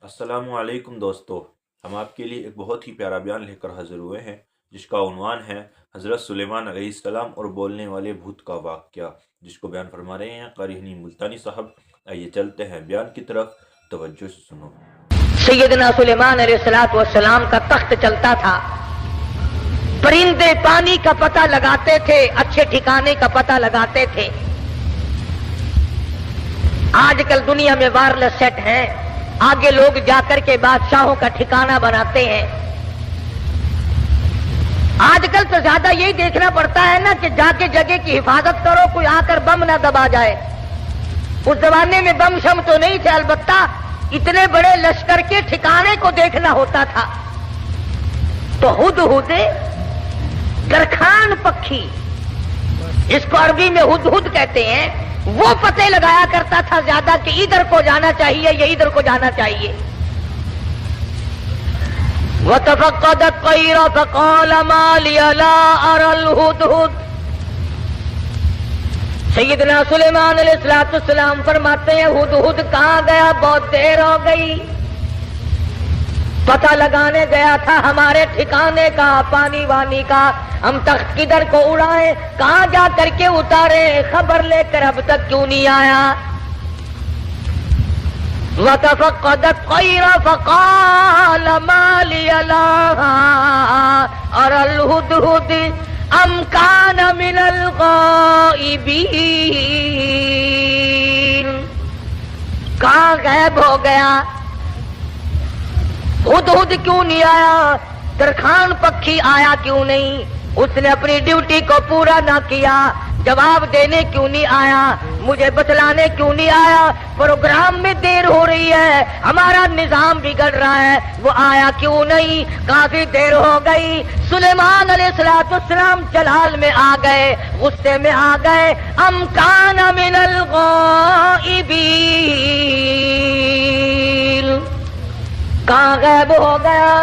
السلام علیکم دوستو، ہم آپ کے لیے ایک بہت ہی پیارا بیان لے کر حاضر ہوئے ہیں جس کا عنوان ہے حضرت سلیمان علیہ السلام اور بولنے والے بھوت کا واقعہ، جس کو بیان فرما رہے ہیں قاری حنین ملتانی صاحب۔ آئیے چلتے ہیں بیان کی طرف، توجہ سے سنو۔ سیدنا سلیمان علیہ السلام کا تخت چلتا تھا، پرندے پانی کا پتہ لگاتے تھے، اچھے ٹھکانے کا پتہ لگاتے تھے۔ آج کل دنیا میں وائرلیس سیٹ ہیں، آگے لوگ جا کر کے بادشاہوں کا ٹھکانہ بناتے ہیں۔ آج کل تو زیادہ یہی دیکھنا پڑتا ہے نا کہ جا کے جگہ کی حفاظت کرو، کوئی آ کر بم نہ دبا جائے۔ اس زمانے میں بم شم تو نہیں تھے، البتہ اتنے بڑے لشکر کے ٹھکانے کو دیکھنا ہوتا تھا۔ تو ہدہد درخان پکھی، اس کو عربی میں ہدہد کہتے ہیں، وہ پتے لگایا کرتا تھا زیادہ کہ ادھر کو جانا چاہیے یا ادھر کو جانا چاہیے۔ وَتَفَقَّدَ الطَّيْرَ فَقَالَ مَا لِيَ لَا أَرَى الْهُدْهُدْ۔ سیدنا سلیمان علیہ السلام فرماتے ہیں ہدہد کہاں گیا؟ بہت دیر ہو گئی، پتہ لگانے گیا تھا ہمارے ٹھکانے کا، پانی وانی کا، ہم تخت کدھر کو اڑائیں، کہاں جا کر کے اتارے، خبر لے کر اب تک کیوں نہیں آیا؟ وَتَفَقَّدَ الطَّيْرَ فَقَالَ مَا لِيَ لَا أَرَى الْهُدْهُدْ أَمْ كَانَ مِنَ الْغَائِبِينَ۔ کہاں غائب ہو گیا؟ ہدہد کیوں نہیں آیا؟ درخان پکھی آیا کیوں نہیں؟ اس نے اپنی ڈیوٹی کو پورا نہ کیا، جواب دینے کیوں نہیں آیا؟ مجھے بتلانے کیوں نہیں آیا؟ پروگرام میں دیر ہو رہی ہے، ہمارا نظام بگڑ رہا ہے، وہ آیا کیوں نہیں؟ کافی دیر ہو گئی۔ سلیمان علیہ السلام جلال میں آ گئے، غصے میں آ گئے۔ ام کان من الغائبین، کہاں غائب ہو گیا؟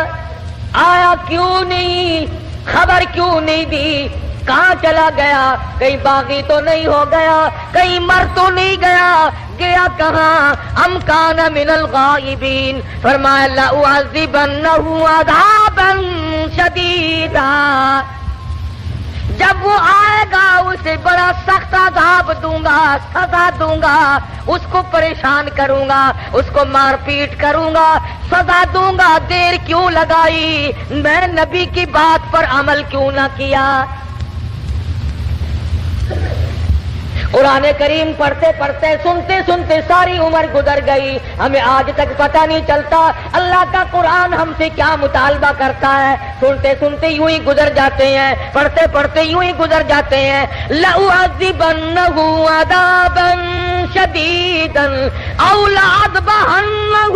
آیا کیوں نہیں؟ خبر کیوں نہیں دی؟ کہاں چلا گیا؟ کہیں باغی تو نہیں ہو گیا؟ کہیں مر تو نہیں گیا؟ گیا کہاں؟ ام کان من الغائبین، فرمایا لأعذبنہ عذابا شدیدا، جب وہ آئے گا اسے بڑا سخت عذاب دوں گا، سزا دوں گا، اس کو پریشان کروں گا، اس کو مار پیٹ کروں گا، سزا دوں گا۔ دیر کیوں لگائی؟ میں نبی کی بات پر عمل کیوں نہ کیا؟ قرآن کریم پڑھتے پڑھتے سنتے سنتے ساری عمر گزر گئی، ہمیں آج تک پتہ نہیں چلتا اللہ کا قرآن ہم سے کیا مطالبہ کرتا ہے۔ سنتے سنتے یوں ہی گزر جاتے ہیں، پڑھتے پڑھتے یوں ہی گزر جاتے ہیں۔ لَأُعَذِّبَنَّهُ عَذَابًا شَدِيدًا أَوْ لَأَذْبَحَنَّهُ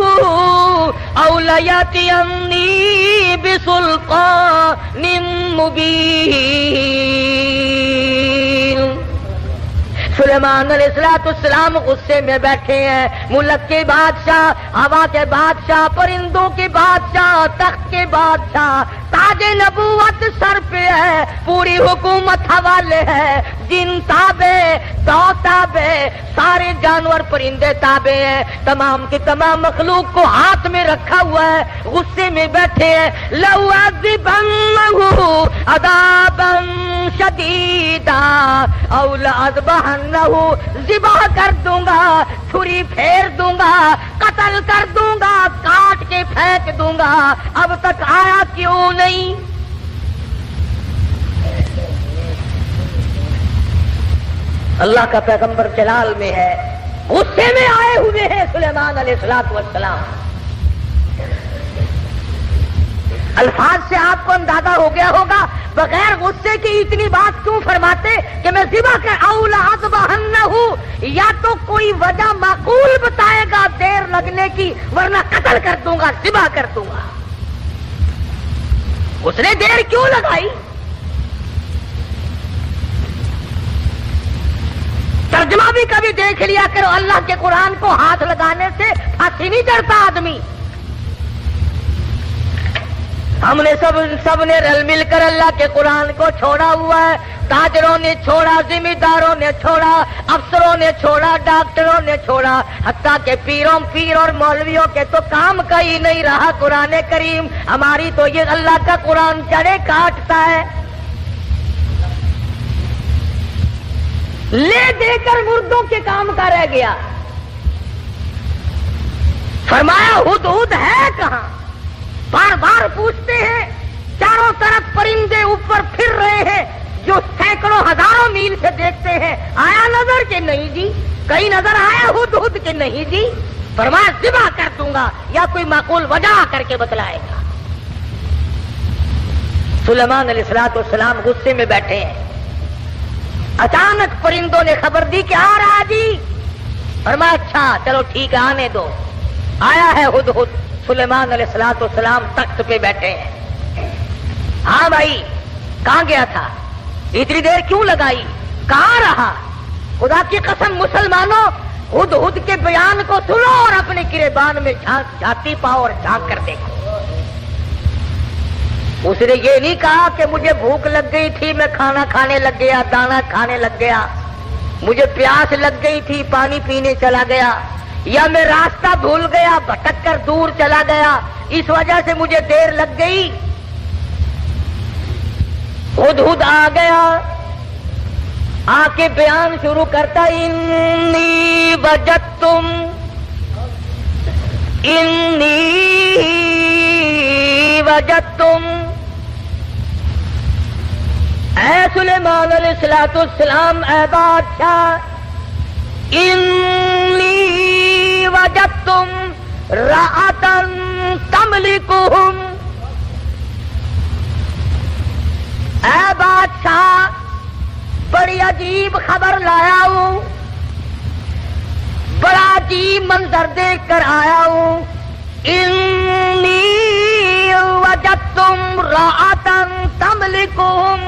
أَوْ لَيَأْتِيَنِّي بِسُلْطَانٍ مُبِينٍ۔ سلیمان علیہ السلام غصے میں بیٹھے ہیں، ملک کے بادشاہ، ہوا کے بادشاہ، پرندوں کے بادشاہ، تخت کے بادشاہ، تاج نبوت سر پہ ہے، پوری حکومت حوالے ہے، جن تابع، دو تابع، سارے جانور پرندے تابع ہیں، تمام کی تمام مخلوق کو ہاتھ میں رکھا ہوا ہے، غصے میں بیٹھے ہیں۔ لَأُعَذِّبَنَّهُ عَذَابًا شَدِيدًا أَوْ لَأَذْبَحَنَّهُ، ذبح کر دوں گا، چھری پھیر دوں گا، قتل کر دوں گا، کاٹ کے پھینک دوں گا۔ اب تک آیا کیوں نہیں؟ اللہ کا پیغمبر جلال میں ہے، غصے میں آئے ہوئے ہیں سلیمان علیہ السلام۔ الفاظ سے آپ کو اندازہ ہو گیا ہوگا بغیر غصے کی اتنی بات کیوں فرماتے کہ میں ذبح کر او لأذبحنہ، یا تو کوئی وجہ معقول بتائے گا دیر لگنے کی، ورنہ قتل کر دوں گا، ذبح کر دوں گا۔ اس نے دیر کیوں لگائی؟ ترجمہ بھی کبھی دیکھ لیا کرو، اللہ کے قرآن کو ہاتھ لگانے سے پھانسی نہیں چڑھتا آدمی۔ ہم نے سب نے رل مل کر اللہ کے قرآن کو چھوڑا ہوا ہے، تاجروں نے چھوڑا، ذمہ نے چھوڑا، افسروں نے چھوڑا، ڈاکٹروں نے چھوڑا، حتیٰ کہ پیر اور مولویوں کے تو کام کا ہی نہیں رہا قرآن کریم۔ ہماری تو یہ اللہ کا قرآن جڑے کاٹتا ہے، لے دے کر مردوں کے کام کا رہ گیا۔ فرمایا ہدہد ہے کہاں؟ بار بار پوچھتے ہیں، چاروں طرف پرندے اوپر پھر رہے ہیں جو سینکڑوں ہزاروں میل سے دیکھتے ہیں، آیا نظر کہ نہیں جی؟ کہیں نظر آیا ہدہد کہ نہیں جی؟ فرمایا ذبح کر دوں گا یا کوئی معقول وجہ کر کے بتلائے گا۔ سلیمان علیہ السلام غصے میں بیٹھے ہیں، اچانک پرندوں نے خبر دی کہ آ رہا جی۔ فرمایا اچھا چلو ٹھیک ہے آنے دو۔ آیا ہے ہدہد، سلیمان علیہ السلام تخت پہ بیٹھے ہیں۔ ہاں بھائی کہاں گیا تھا؟ اتنی دیر کیوں لگائی؟ کہاں رہا؟ خدا کی قسم مسلمانوں، ہدہد کے بیان کو سنو اور اپنے گریبان میں جھانتی پاؤ اور جھانک کر دیکھو۔ اس نے یہ نہیں کہا کہ مجھے بھوک لگ گئی تھی میں کھانا کھانے لگ گیا، دانا کھانے لگ گیا، مجھے پیاس لگ گئی تھی پانی پینے چلا گیا، یا میں راستہ بھول گیا بھٹک کر دور چلا گیا اس وجہ سے مجھے دیر لگ گئی۔ ہدہد آ گیا، آ کے بیان شروع کرتا، انی وجدتم اے سلیمان علیہ السلام، اے بادشاہ، انی وجدتم رأتن تملکہم، اے بادشاہ بڑی عجیب خبر لایا ہوں، بڑا عجیب منظر دیکھ کر آیا ہوں۔ انی وجدتم رأتن تملکہم،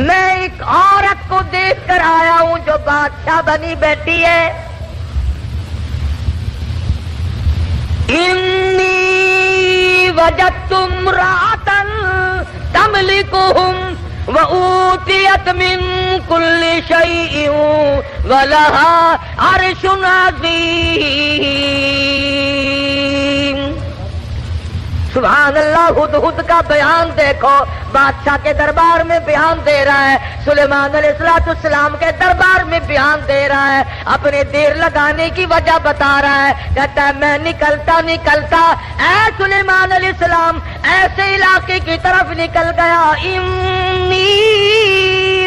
میں ایک عورت کو دیکھ کر آیا ہوں جو بادشاہ بنی بیٹھی ہے۔ انی وجدتم امرأة تملكهم وأوتيت من كل شيء ولها عرش عظيم۔ سبحان اللہ، ہدہد کا بیان دیکھو، بادشاہ کے دربار میں بیان دے رہا ہے، سلیمان علیہ السلام کے دربار میں بیان دے رہا ہے، اپنے دیر لگانے کی وجہ بتا رہا ہے، کہتا ہے میں نکلتا اے سلیمان علیہ السلام ایسے علاقے کی طرف نکل گیا، انی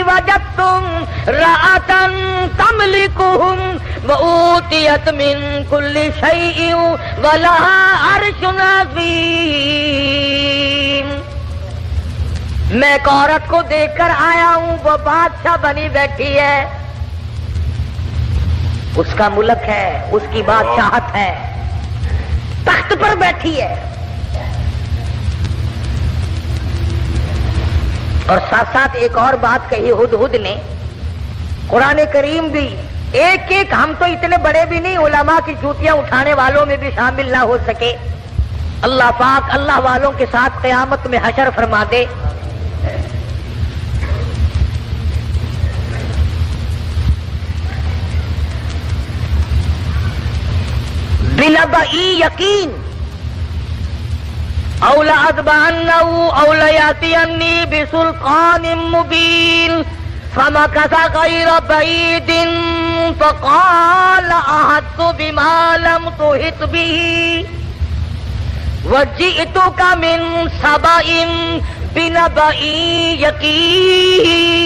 وجدتم رأتن تملکہم وأوتیت من کل شیء ولہا عرش عظیم۔ میں ایک عورت کو دیکھ کر آیا ہوں، وہ بادشاہ بنی بیٹھی ہے، اس کا ملک ہے، اس کی بادشاہت ہے، تخت پر بیٹھی ہے، اور ساتھ ساتھ ایک اور بات کہی ہدہد نے، قرآن کریم بھی ایک ایک، ہم تو اتنے بڑے بھی نہیں، علماء کی جوتیاں اٹھانے والوں میں بھی شامل نہ ہو سکے، اللہ پاک اللہ والوں کے ساتھ قیامت میں حشر فرما دے۔ بنبئی یقین، او لأذبحنہ او لیأتینی بسلطان مبین، فمکث غیر بعید فقال احطت بما لم تحط به وجئتک من سبأ بنبأ یقین۔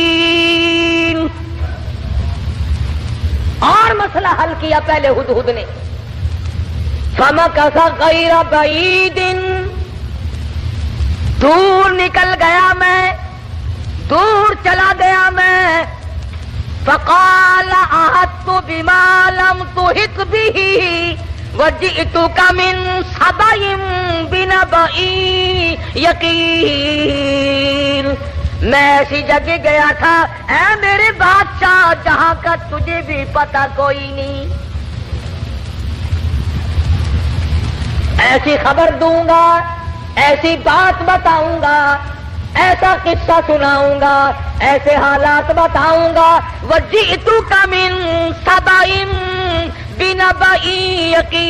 اور مسئلہ حل کیا پہلے ہدہد نے، فمکث غیر بعید، دور نکل گیا میں، دور چلا گیا میں، فقال احطت بما لم تحط به وجئتک من سبأ بنبأ یقین۔ میں ایسی جگہ گیا تھا اے میرے بادشاہ جہاں کا تجھے بھی پتہ کوئی نہیں، ایسی خبر دوں گا، ایسی بات بتاؤں گا ایسا قصہ سناؤں گا، ایسے حالات بتاؤں گا. وَجِئْتُكَ مِن سَبَإٍ بِنَبَإٍ یَقِینٍ،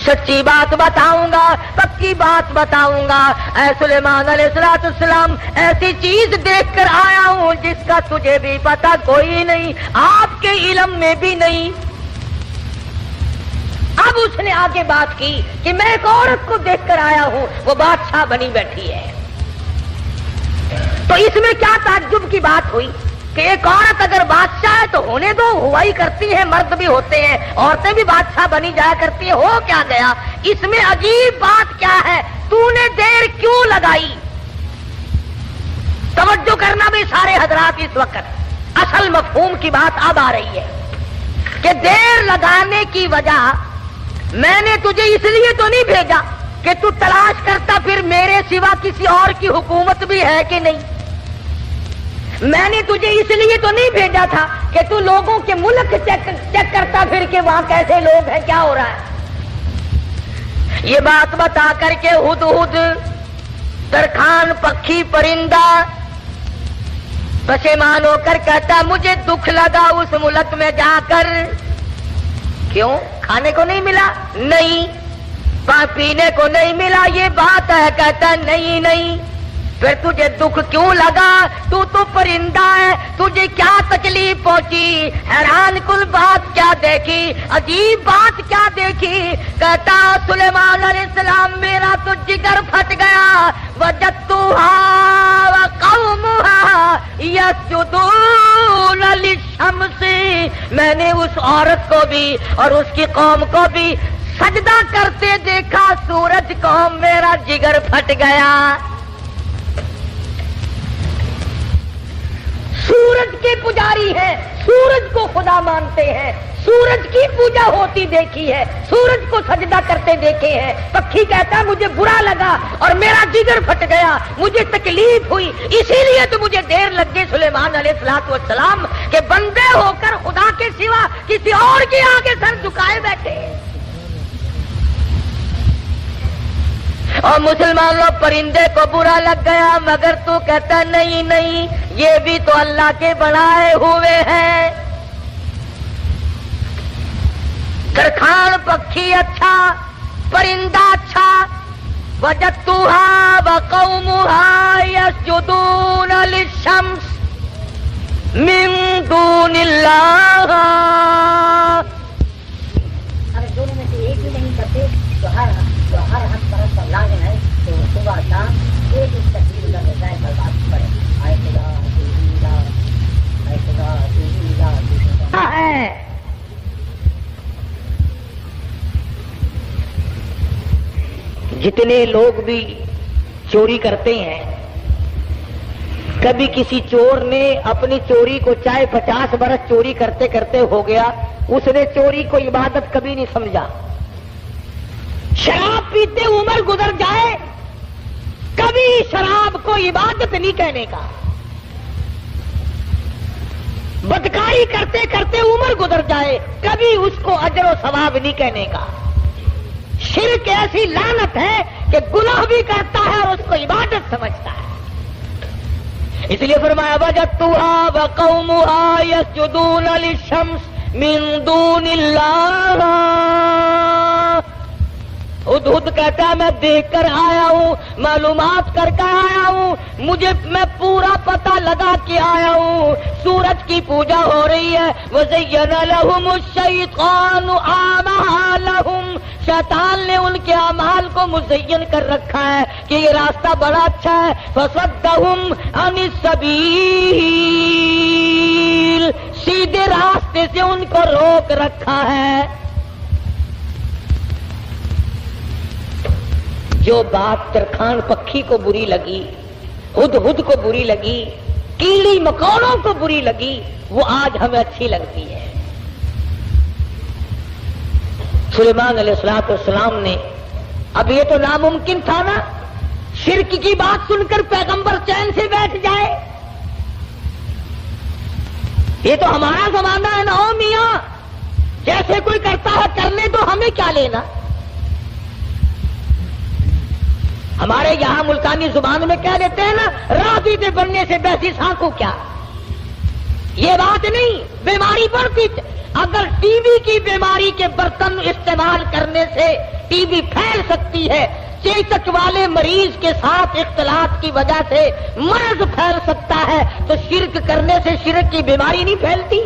سچی بات بتاؤں گا، پکی بات بتاؤں گا. اے سلیمان علیہ السلام، ایسی چیز دیکھ کر آیا ہوں جس کا تجھے بھی پتا کوئی نہیں، آپ کے علم میں بھی نہیں. اب اس نے آگے بات کی کہ میں ایک عورت کو دیکھ کر آیا ہوں، وہ بادشاہ بنی بیٹھی ہے. تو اس میں کیا تعجب کی بات ہوئی کہ ایک عورت اگر بادشاہ ہے تو ہونے دو، ہوا ہی کرتی ہے، مرد بھی ہوتے ہیں، عورتیں بھی بادشاہ بنی جایا کرتی ہیں. ہو کیا گیا؟ اس میں عجیب بات کیا ہے؟ تو نے دیر کیوں لگائی؟ توجہ کرنا بھی سارے حضرات اس وقت، اصل مفہوم کی بات اب آ رہی ہے کہ دیر لگانے کی وجہ، میں نے تجھے اس لیے تو نہیں بھیجا کہ تو تلاش کرتا پھر میرے سوا کسی اور کی حکومت بھی ہے کہ نہیں. میں نے تجھے اس لیے تو نہیں بھیجا تھا کہ تو لوگوں کے ملک چیک کرتا پھر کہ وہاں کیسے لوگ ہیں، کیا ہو رہا ہے. یہ بات بتا کر کے ہدہد ترکھان پکھی پرندہ پشیمان ہو کر کہتا مجھے دکھ لگا اس ملک میں جا کر. کیوں؟ کھانے کو نہیں ملا؟ نہیں. پینے کو نہیں ملا؟ یہ بات ہے. کہتا نہیں. پھر تجھے دکھ کیوں لگا؟ تو پرندہ ہے، تجھے کیا تکلیف پہنچی؟ حیران کل بات کیا دیکھی، عجیب بات کیا دیکھی؟ کہتا سلیمان علیہ السلام میرا تو جگر پھٹ گیا. وجدتها وقومها يسجدون للشمس، میں نے اس عورت کو بھی اور اس کی قوم کو بھی سجدہ کرتے دیکھا سورج کو، میرا جگر پھٹ گیا. سورج کے پجاری ہیں، سورج کو خدا مانتے ہیں، سورج کی پوجا ہوتی دیکھی ہے، سورج کو سجدہ کرتے دیکھے ہیں. پکھی کہتا مجھے برا لگا اور میرا جگر پھٹ گیا، مجھے تکلیف ہوئی، اسی لیے تو مجھے دیر لگ گئی سلیمان علیہ السلام کہ بندے ہو کر خدا کے سوا کسی اور کے آگے سر جھکائے بیٹھے. اور مسلمان لوگ پرندے کو برا لگ گیا، مگر تو کہتا نہیں، یہ بھی تو اللہ کے بنائے ہوئے ہیں. ترکھان پکھی اچھا، پرندہ اچھا. وجدتها وقومها يسجدون للشمس من دون اللہ. اگر دونوں میں سے ایک بھی نہیں کرتے تو ہر حق پرست پر لازم ہے تو صبح شام ایک تکلیف کا رضائے پر بات پڑے. آئے خدا ہے جتنے لوگ بھی چوری کرتے ہیں، کبھی کسی چور نے اپنی چوری کو چاہے 50 برس چوری کرتے کرتے ہو گیا، اس نے چوری کو عبادت کبھی نہیں سمجھا. شراب پیتے عمر گزر جائے، کبھی شراب کو عبادت نہیں کہنے کا. بدکاری کرتے کرتے عمر گزر جائے، کبھی اس کو اجر و ثواب نہیں کہنے کا. شرک ایسی لعنت ہے کہ گناہ بھی کرتا ہے اور اس کو عبادت سمجھتا ہے. اس لیے فرمایا وجدتها وقومها يسجدون للشمس من دون اللہ. ہدہد کہتا ہے میں دیکھ کر آیا ہوں، معلومات کر کے آیا ہوں، میں پورا پتہ لگا کے آیا ہوں. سورج کی پوجا ہو رہی ہے. وَزَيَّنَ لَهُمُ الشَّيْطَانُ أَعْمَالَهُمْ، شیطان نے ان کے اعمال کو مزین کر رکھا ہے کہ یہ راستہ بڑا اچھا ہے. فَصَدَّهُمْ عَنِ السَّبِيلِ، سیدھے راستے سے ان کو روک رکھا ہے. جو بات ترکھان پکھی کو بری لگی، ہدہد کو بری لگی، کیڑی مکوڑوں کو بری لگی، وہ آج ہمیں اچھی لگتی ہے. سلیمان علیہ السلام نے، اب یہ تو ناممکن تھا نا شرک کی بات سن کر پیغمبر چین سے بیٹھ جائے. یہ تو ہمارا زمانہ ہے نا. او میاں، جیسے کوئی کرتا ہے کرنے تو ہمیں کیا لینا. ہمارے یہاں ملتانی زبان میں کہہ دیتے ہیں نا، راضی دے بننے سے بیسی سانکو کیا، یہ بات نہیں، بیماری بڑھتی۔ اگر ٹی بی کی بیماری کے برتن استعمال کرنے سے ٹی بی پھیل سکتی ہے، چیچک والے مریض کے ساتھ اختلاط کی وجہ سے مرض پھیل سکتا ہے، تو شرک کرنے سے شرک کی بیماری نہیں پھیلتی؟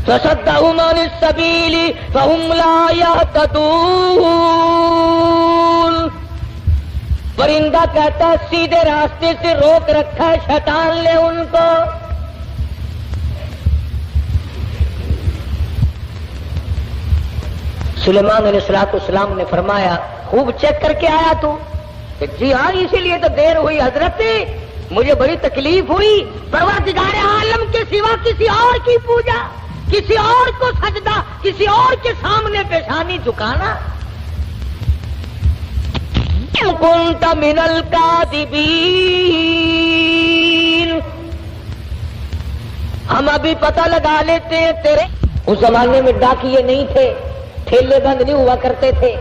فَصَدَّهُمْ عَنِ السَّبِيلِ فَهُمْ لَا يَهْتَدُونَ۔ پرندہ کہتا ہے سیدھے راستے سے روک رکھا ہے شیطان نے ان کو۔ سلیمان علیہ السلام نے فرمایا خوب چیک کر کے آیا تو؟ کہ جی ہاں، اسی لیے تو دیر ہوئی حضرت، مجھے بڑی تکلیف ہوئی، پروردگار عالم کے سوا کسی اور کی پوجا، کسی اور کو سجدہ، کسی اور کے سامنے پیشانی جھکانا۔ كنت من الكاذبین، ہم ابھی پتہ لگا لیتے ہیں تیرے۔ اس زمانے میں ڈاکیے نہیں تھے، ٹھیلے بند نہیں ہوا کرتے تھے۔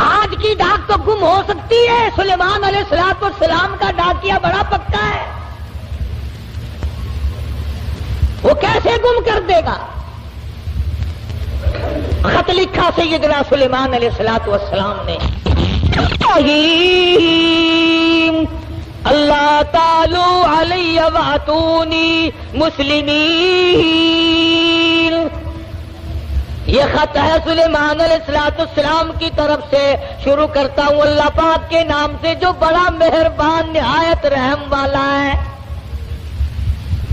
آج کی ڈاک تو گم ہو سکتی ہے، سلیمان علیہ السلام کا ڈاکیا بڑا پکا ہے، وہ کیسے گم کر دے گا؟ خط لکھا سیدنا سلیمان علیہ السلام نے، اللہ تعالی علیہ واتونی مسلمین۔ یہ خط ہے سلیمان علیہ السلام کی طرف سے، شروع کرتا ہوں اللہ پاک کے نام سے جو بڑا مہربان نہایت رحم والا ہے۔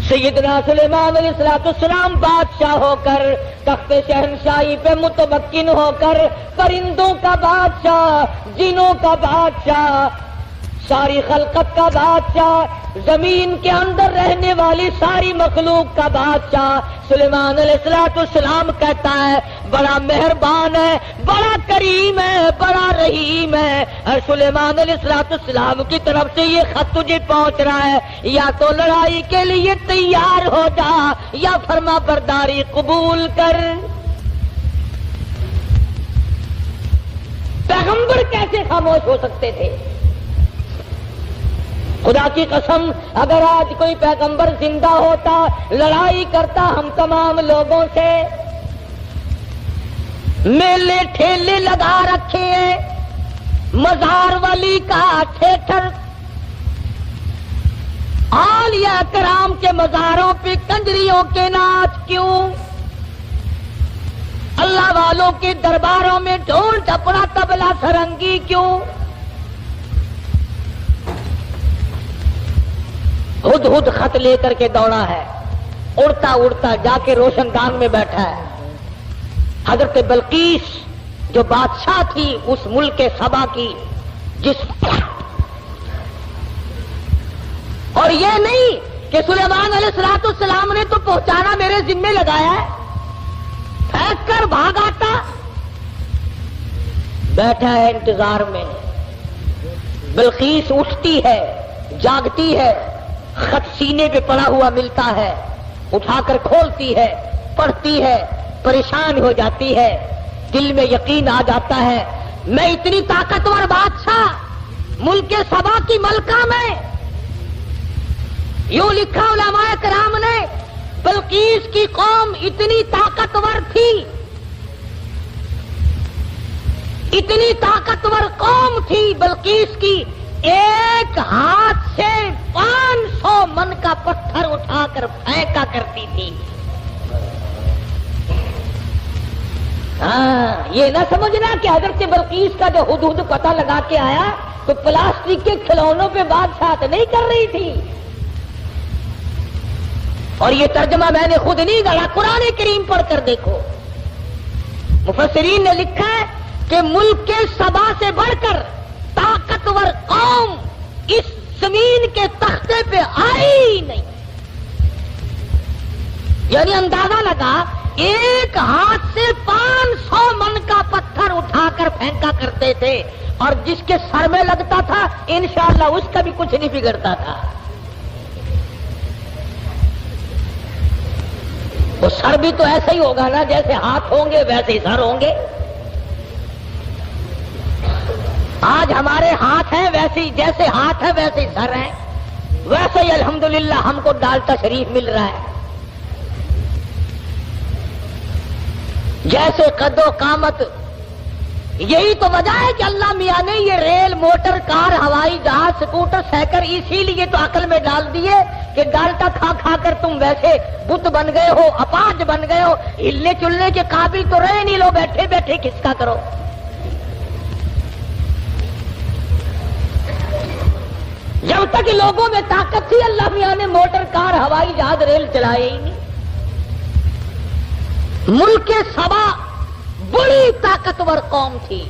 سیدنا سلیمان علیہ السلام بادشاہ ہو کر، تخت شہنشاہی پہ متمکن ہو کر، پرندوں کا بادشاہ، جنوں کا بادشاہ، ساری خلقت کا بادشاہ، زمین کے اندر رہنے والی ساری مخلوق کا بادشاہ سلیمان علیہ السلام کہتا ہے بڑا مہربان ہے، بڑا کریم ہے، بڑا رحیم ہے، اور سلیمان علیہ السلام کی طرف سے یہ خط تجھے پہنچ رہا ہے، یا تو لڑائی کے لیے تیار ہو جا یا فرما برداری قبول کر۔ پیغمبر کیسے خاموش ہو سکتے تھے؟ خدا کی قسم اگر آج کوئی پیغمبر زندہ ہوتا، لڑائی کرتا ہم تمام لوگوں سے، میلے ٹھیلے لگا رکھے ہیں، مزار ولی کا تھیٹر، اولیاء کرام کے مزاروں پہ کنجریوں کے ناچ کیوں؟ اللہ والوں کے درباروں میں ڈھول ڈپڑا تبلا سرنگی کیوں؟ ہد ہد خط لے کر کے دوڑا ہے، اڑتا اڑتا جا کے روشن دان میں بیٹھا ہے۔ حضرت بلقیس جو بادشاہ تھی اس ملک سبا کی، جس اور یہ نہیں کہ سلیمان علیہ السلام نے تو پہنچانا میرے ذمے لگایا ہے، پھینک کر بھاگ آتا، بیٹھا ہے انتظار میں۔ بلقیس اٹھتی ہے، جاگتی ہے، خط سینے پہ پڑا ہوا ملتا ہے، اٹھا کر کھولتی ہے، پڑھتی ہے، پریشان ہو جاتی ہے، دل میں یقین آ جاتا ہے میں اتنی طاقتور بادشاہ ملک سبا کی ملکہ میں۔ یوں لکھا علماء کرام نے، بلقیس کی قوم اتنی طاقتور تھی، اتنی طاقتور قوم تھی بلقیس کی، ایک ہاتھ سے 500 من کا پتھر اٹھا کر پھینکا کرتی تھی۔ ہاں، یہ نہ سمجھنا کہ حضرت بلقیس کا جو حدود پتہ لگا کے آیا تو پلاسٹک کے کھلونوں پہ بادشاہت نہیں کر رہی تھی۔ اور یہ ترجمہ میں نے خود نہیں گڑھا، قرآن کریم پڑھ کر دیکھو، مفسرین نے لکھا ہے کہ ملک کے سبا سے بڑھ کر طاقتور قوم اس زمین کے تختے پہ آئی نہیں۔ یعنی اندازہ لگا ایک ہاتھ سے 500 من کا پتھر اٹھا کر پھینکا کرتے تھے، اور جس کے سر میں لگتا تھا انشاءاللہ اس کا بھی کچھ نہیں بگڑتا تھا۔ وہ سر بھی تو ایسا ہی ہوگا نا، جیسے ہاتھ ہوں گے ویسے ہی سر ہوں گے. آج ہمارے ہاتھ ہیں ویسے ہی، جیسے ہاتھ ہے ویسے ہی سر ہیں. ویسے ہی الحمدللہ ہم کو ڈالتا شریف مل رہا ہے. جیسے قد و قامت. یہی تو وجہ ہے کہ اللہ میاں نے یہ ریل، موٹر، کار، ہوائی جہاز، سکوٹر، سائیکل اسی لیے تو عقل میں ڈال دیے کہ ڈالٹا کھا کھا کر تم ویسے بت بن گئے ہو، اپاہج بن گئے ہو، ہلنے چلنے کے قابل تو رہے نہیں، لو بیٹھے بیٹھے کس کا کرو. جب تک لوگوں میں طاقت تھی اللہ میاں نے موٹر، کار، ہوائی جہاز، ریل چلائے ہی نہیں. ملک سبا بڑی طاقتور قوم تھی.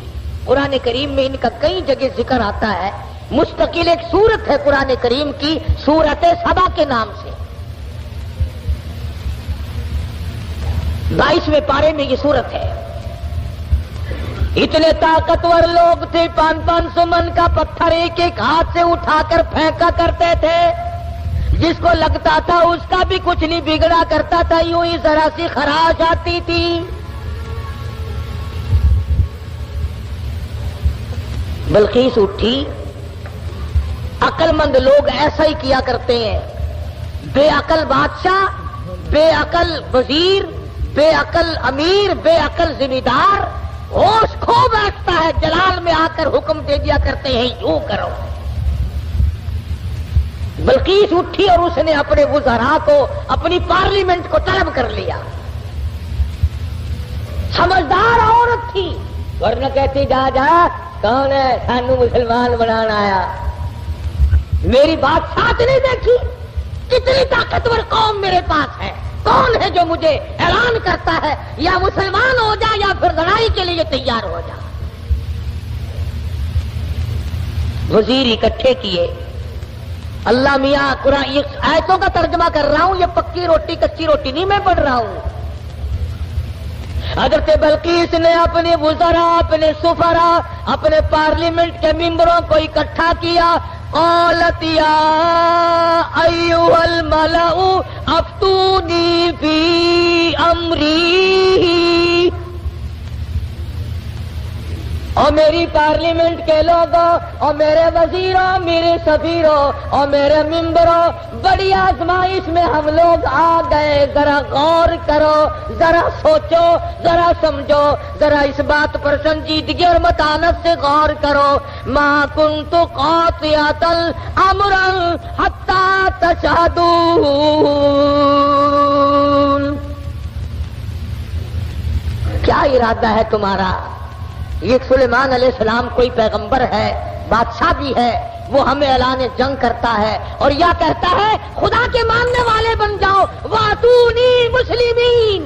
قرآن کریم میں ان کا کئی جگہ ذکر آتا ہے. مستقل ایک سورت ہے قرآن کریم کی، سورت سبا کے نام سے. 22ویں پارے میں یہ سورت ہے. اتنے طاقتور لوگ تھے، 500 من کا پتھر ایک ایک ہاتھ سے اٹھا کر پھینکا کرتے تھے. جس کو لگتا تھا اس کا بھی کچھ نہیں بگڑا کرتا تھا، یوں ہی ذرا سی خراش آتی تھی. بلقیس اٹھی. عقل مند لوگ ایسا ہی کیا کرتے ہیں. بے عقل بادشاہ، بے عقل وزیر، بے عقل امیر، بے عقل ذمہ دار ہوش کھو بیٹھتا ہے، جلال میں آ کر حکم دے دیا کرتے ہیں یوں کرو. بلقیس اٹھی اور اس نے اپنے وزراء کو، اپنی پارلیمنٹ کو طلب کر لیا. سمجھدار عورت تھی، ورنہ کہتی جا جا کون ہے سانو مسلمان بنانا آیا. میری بات ساتھ نہیں دیکھی. کتنی طاقتور قوم میرے پاس ہے. کون ہے جو مجھے اعلان کرتا ہے یا مسلمان ہو جا یا پھر لڑائی کے لیے تیار ہو جا. وزیر اکٹھے کیے. اللہ میاں قرآن یہ آیتوں کا ترجمہ کر رہا ہوں، یہ پکی روٹی کچی روٹی نہیں میں پڑھ رہا ہوں. حضرت بلقیس نے اپنے وزراء، اپنے سفراء، اپنے پارلیمنٹ کے ممبروں کو اکٹھا کیا. قالت یا ایھا الملأ افتونی فی امری. اور میری پارلیمنٹ کے لوگوں، اور میرے وزیروں، میرے سفیروں اور میرے ممبروں، بڑی آزمائش میں ہم لوگ آ گئے. ذرا غور کرو، ذرا سوچو، ذرا سمجھو، ذرا اس بات پر سنجیدگی اور متانت سے غور کرو. ما کنت قاطعۃ امرا حتی تشہدون. کیا ارادہ ہے تمہارا؟ یہ سلیمان علیہ السلام کوئی پیغمبر ہے، بادشاہ بھی ہے، وہ ہمیں اعلان جنگ کرتا ہے اور یا کہتا ہے خدا کے ماننے والے بن جاؤ، واتونی مسلمین.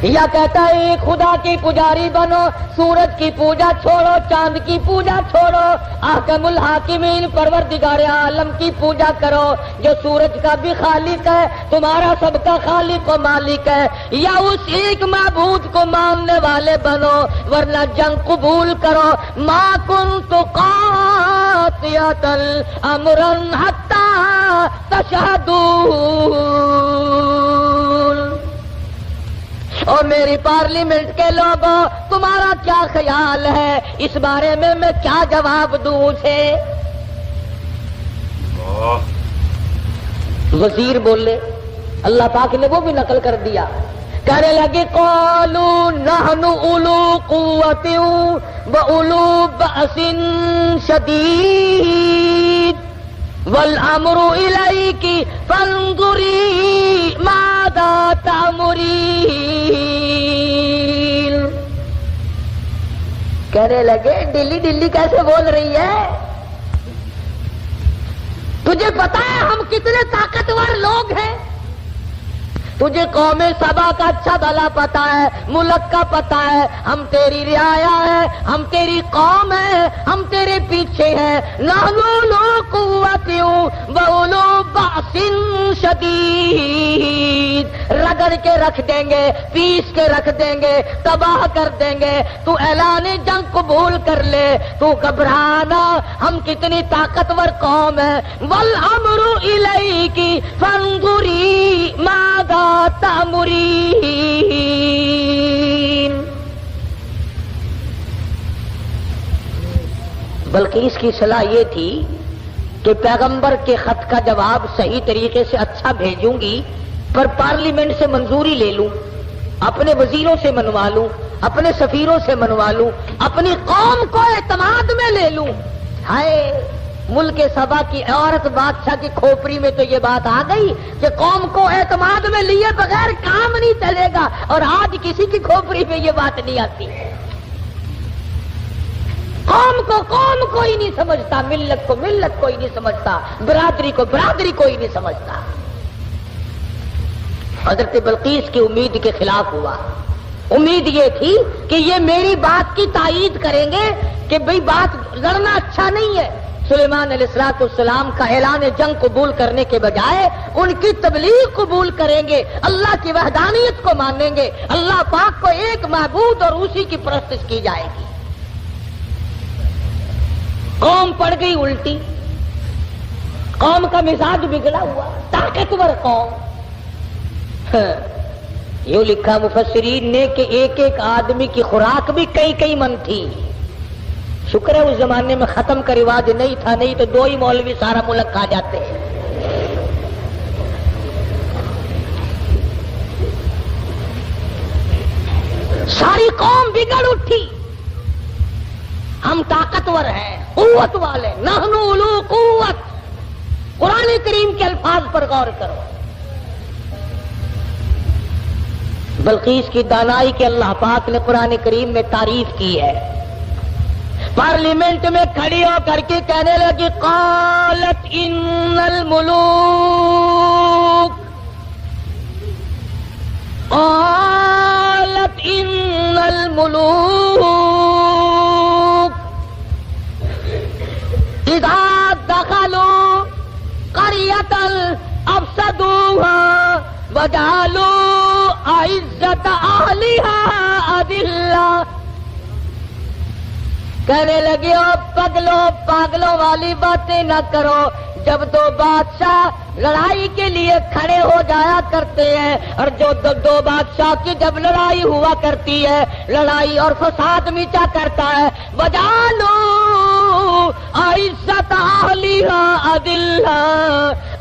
یا کہتا ہے ایک خدا کی پجاری بنو، سورج کی پوجا چھوڑو، چاند کی پوجا چھوڑو، احکم الحاکمین پروردگار عالم کی پوجا کرو جو سورج کا بھی خالق ہے، تمہارا سب کا خالق و مالک ہے. یا اس ایک معبود کو ماننے والے بنو ورنہ جنگ قبول کرو. ما کنت قاطعۃ امرا حتی تشہدون. اور میری پارلیمنٹ کے لوگوں، تمہارا کیا خیال ہے اس بارے میں کیا جواب دوں اسے؟ وزیر بولے، اللہ پاک نے وہ بھی نقل کر دیا. کہنے لگے قالوا نحن اولو قوت و اولو بأس شدید والامر الیک فانظری ماذا تأمرین. کہنے لگے ڈلی ڈلی کیسے بول رہی ہے؟ تجھے پتا ہے ہم کتنے طاقتور لوگ ہیں؟ تجھے قوم سبا کا اچھا بھلا پتا ہے، ملک کا پتا ہے، ہم تیری رعایا ہے، ہم تیری قوم ہے، ہم تیرے پیچھے ہیں۔ نحن اولو قوت واولو بأس شدید، رگڑ کے رکھ دیں گے، پیس کے رکھ دیں گے، تباہ کر دیں گے۔ تو اعلان جنگ قبول کر لے، تو گھبرانا، ہم کتنی طاقتور قوم ہے۔ والامر الیک فانظری ماذا تأمرین۔ بلکہ اس کی صلاح یہ تھی کہ پیغمبر کے خط کا جواب صحیح طریقے سے اچھا بھیجوں گی، پر پارلیمنٹ سے منظوری لے لوں، اپنے وزیروں سے منوا لوں، اپنے سفیروں سے منوا لوں، اپنی قوم کو اعتماد میں لے لوں۔ ہائے ملک سبا کی عورت بادشاہ کی کھوپڑی میں تو یہ بات آ گئی کہ قوم کو اعتماد میں لیے بغیر کام نہیں چلے گا، اور آج کسی کی کھوپڑی میں یہ بات نہیں آتی۔ قوم کوئی نہیں سمجھتا، ملت کو ملت کوئی نہیں سمجھتا، برادری کو برادری کوئی نہیں سمجھتا۔ حضرت بلقیس کی امید کے خلاف ہوا۔ امید یہ تھی کہ یہ میری بات کی تائید کریں گے کہ بھئی بات لڑنا اچھا نہیں ہے۔ سلیمان علیہ السلام کا اعلان جنگ قبول کرنے کے بجائے ان کی تبلیغ قبول کریں گے، اللہ کی وحدانیت کو مانیں گے، اللہ پاک کو ایک معبود اور اسی کی پرستش کی جائے گی۔ قوم پڑ گئی الٹی، قوم کا مزاج بگڑا ہوا، طاقتور قوم۔ یوں لکھا مفسرین نے کہ ایک ایک آدمی کی خوراک بھی کئی کئی من تھی۔ شکر ہے اس زمانے میں ختم کا رواج نہیں تھا، نہیں تو 2 ہی مولوی سارا ملک کھا جاتے ہیں۔ ساری قوم بگڑ اٹھی، ہم طاقتور ہیں، قوت والے، نحن اولو قوت۔ قرآن کریم کے الفاظ پر غور کرو۔ بلقیس کی دانائی کے اللہ پاک نے قرآن کریم میں تعریف کی ہے۔ پارلیمنٹ میں کھڑی ہو کر کے کہنے لگی قالت ان الملوک، قالت ان الملوک اذا دخلوا قرية افسدوها وجعلوا عزت اہلها اذلہ۔ کہنے لگے او پاگلوں والی باتیں نہ کرو۔ جب 2 بادشاہ لڑائی کے لیے کھڑے ہو جایا کرتے ہیں، اور جو 2 بادشاہ کی جب لڑائی ہوا کرتی ہے، لڑائی اور فساد میچا کرتا ہے، وجعلوا عزت اہلها اذلہ،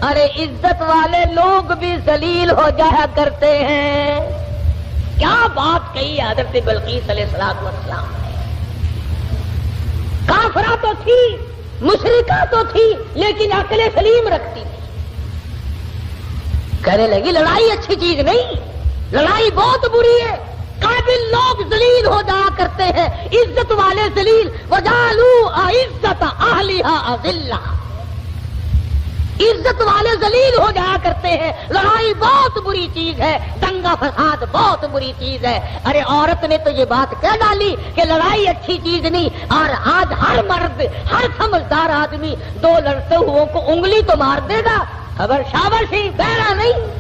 ارے عزت والے لوگ بھی ذلیل ہو جایا کرتے ہیں۔ کیا بات کہی حضرت بلقیس علیہ السلام نے۔ کافرہ تو تھی، مشرکہ تو تھی، لیکن عقل سلیم رکھتی تھی۔ کہنے لگی لڑائی اچھی چیز نہیں، لڑائی بہت بری ہے، قابل لوگ ذلیل ہو جایا کرتے ہیں، عزت والے ذلیل۔ وجعلوا عزت اہلها اذلہ، عزت والے ذلیل ہو جایا کرتے ہیں۔ لڑائی بہت بری چیز ہے، دنگا فساد بہت بری چیز ہے۔ ارے عورت نے تو یہ بات کہہ ڈالی کہ لڑائی اچھی چیز نہیں، اور آج ہر مرد، ہر سمجھدار آدمی 2 لڑتے ہوئوں کو انگلی تو مار دے گا، خبر شاور سے بہرا نہیں۔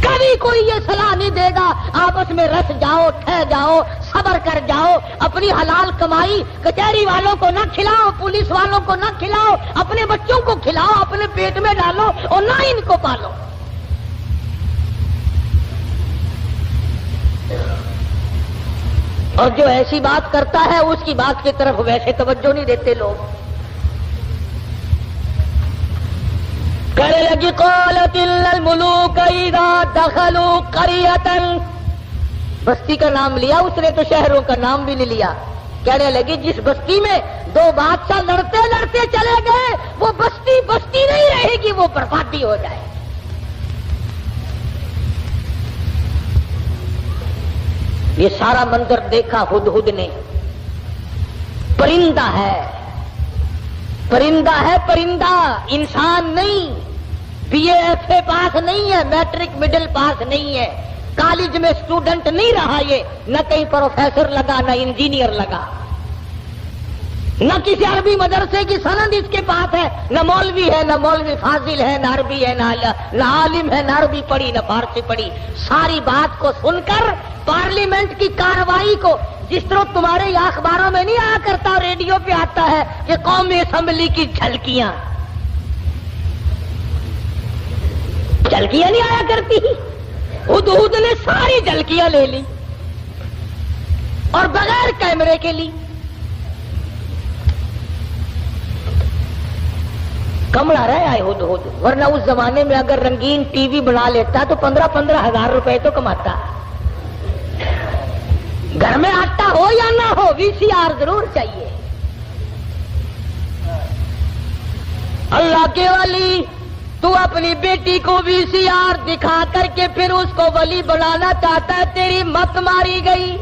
کبھی کوئی یہ صلاح نہیں دے گا آپس میں رس جاؤ، ٹھہ جاؤ، صبر کر جاؤ، اپنی حلال کمائی کچہری والوں کو نہ کھلاؤ، پولیس والوں کو نہ کھلاؤ، اپنے بچوں کو کھلاؤ، اپنے پیٹ میں ڈالو اور نہ ان کو پالو۔ اور جو ایسی بات کرتا ہے اس کی بات کی طرف ویسے توجہ نہیں دیتے لوگ۔ کہنے لگی قالت ان الملوک اذا دخلوا قرية، بستی کا نام لیا اس نے تو شہروں کا نام بھی نہیں لیا۔ کہنے لگی جس بستی میں 2 بادشاہ لڑتے لڑتے چلے گئے، وہ بستی بستی نہیں رہے گی، وہ بربادی ہو جائے۔ یہ سارا منظر دیکھا ہدہد نے۔ پرندہ ہے، پرندہ ہے، پرندہ، انسان نہیں۔ بی اے ایف اے پاس نہیں ہے، میٹرک مڈل پاس نہیں ہے، کالج میں اسٹوڈنٹ نہیں رہا، یہ نہ کہیں پروفیسر لگا نہ انجینئر لگا، نہ کسی عربی مدرسے کی سند اس کے پاس ہے، نہ مولوی ہے، نہ مولوی فاضل ہے، نہ عربی ہے، نہ عالم ہے، نہ عربی پڑھی نہ فارسی پڑھی. ساری بات کو سن کر پارلیمنٹ کی کارروائی کو، جس طرح تمہارے یا اخباروں میں نہیں آیا کرتا، ریڈیو پہ آتا ہے کہ قومی اسمبلی کی جھلکیاں نہیں آیا کرتی، ہدہد نے ساری جھلکیاں لے لی اور بغیر کیمرے کے لی. کمڑا رہا ہے ہدہد، ورنہ اس زمانے میں اگر رنگین ٹی وی بنا لیتا تو 15,000 روپے تو کماتا. گھر میں آٹا ہو یا نہ ہو وی سی آر ضرور چاہیے. اللہ کے ولی، تو اپنی بیٹی کو وی سی آر دکھا کر کے پھر اس کو ولی بنانا چاہتا ہے، تیری مت ماری گئی.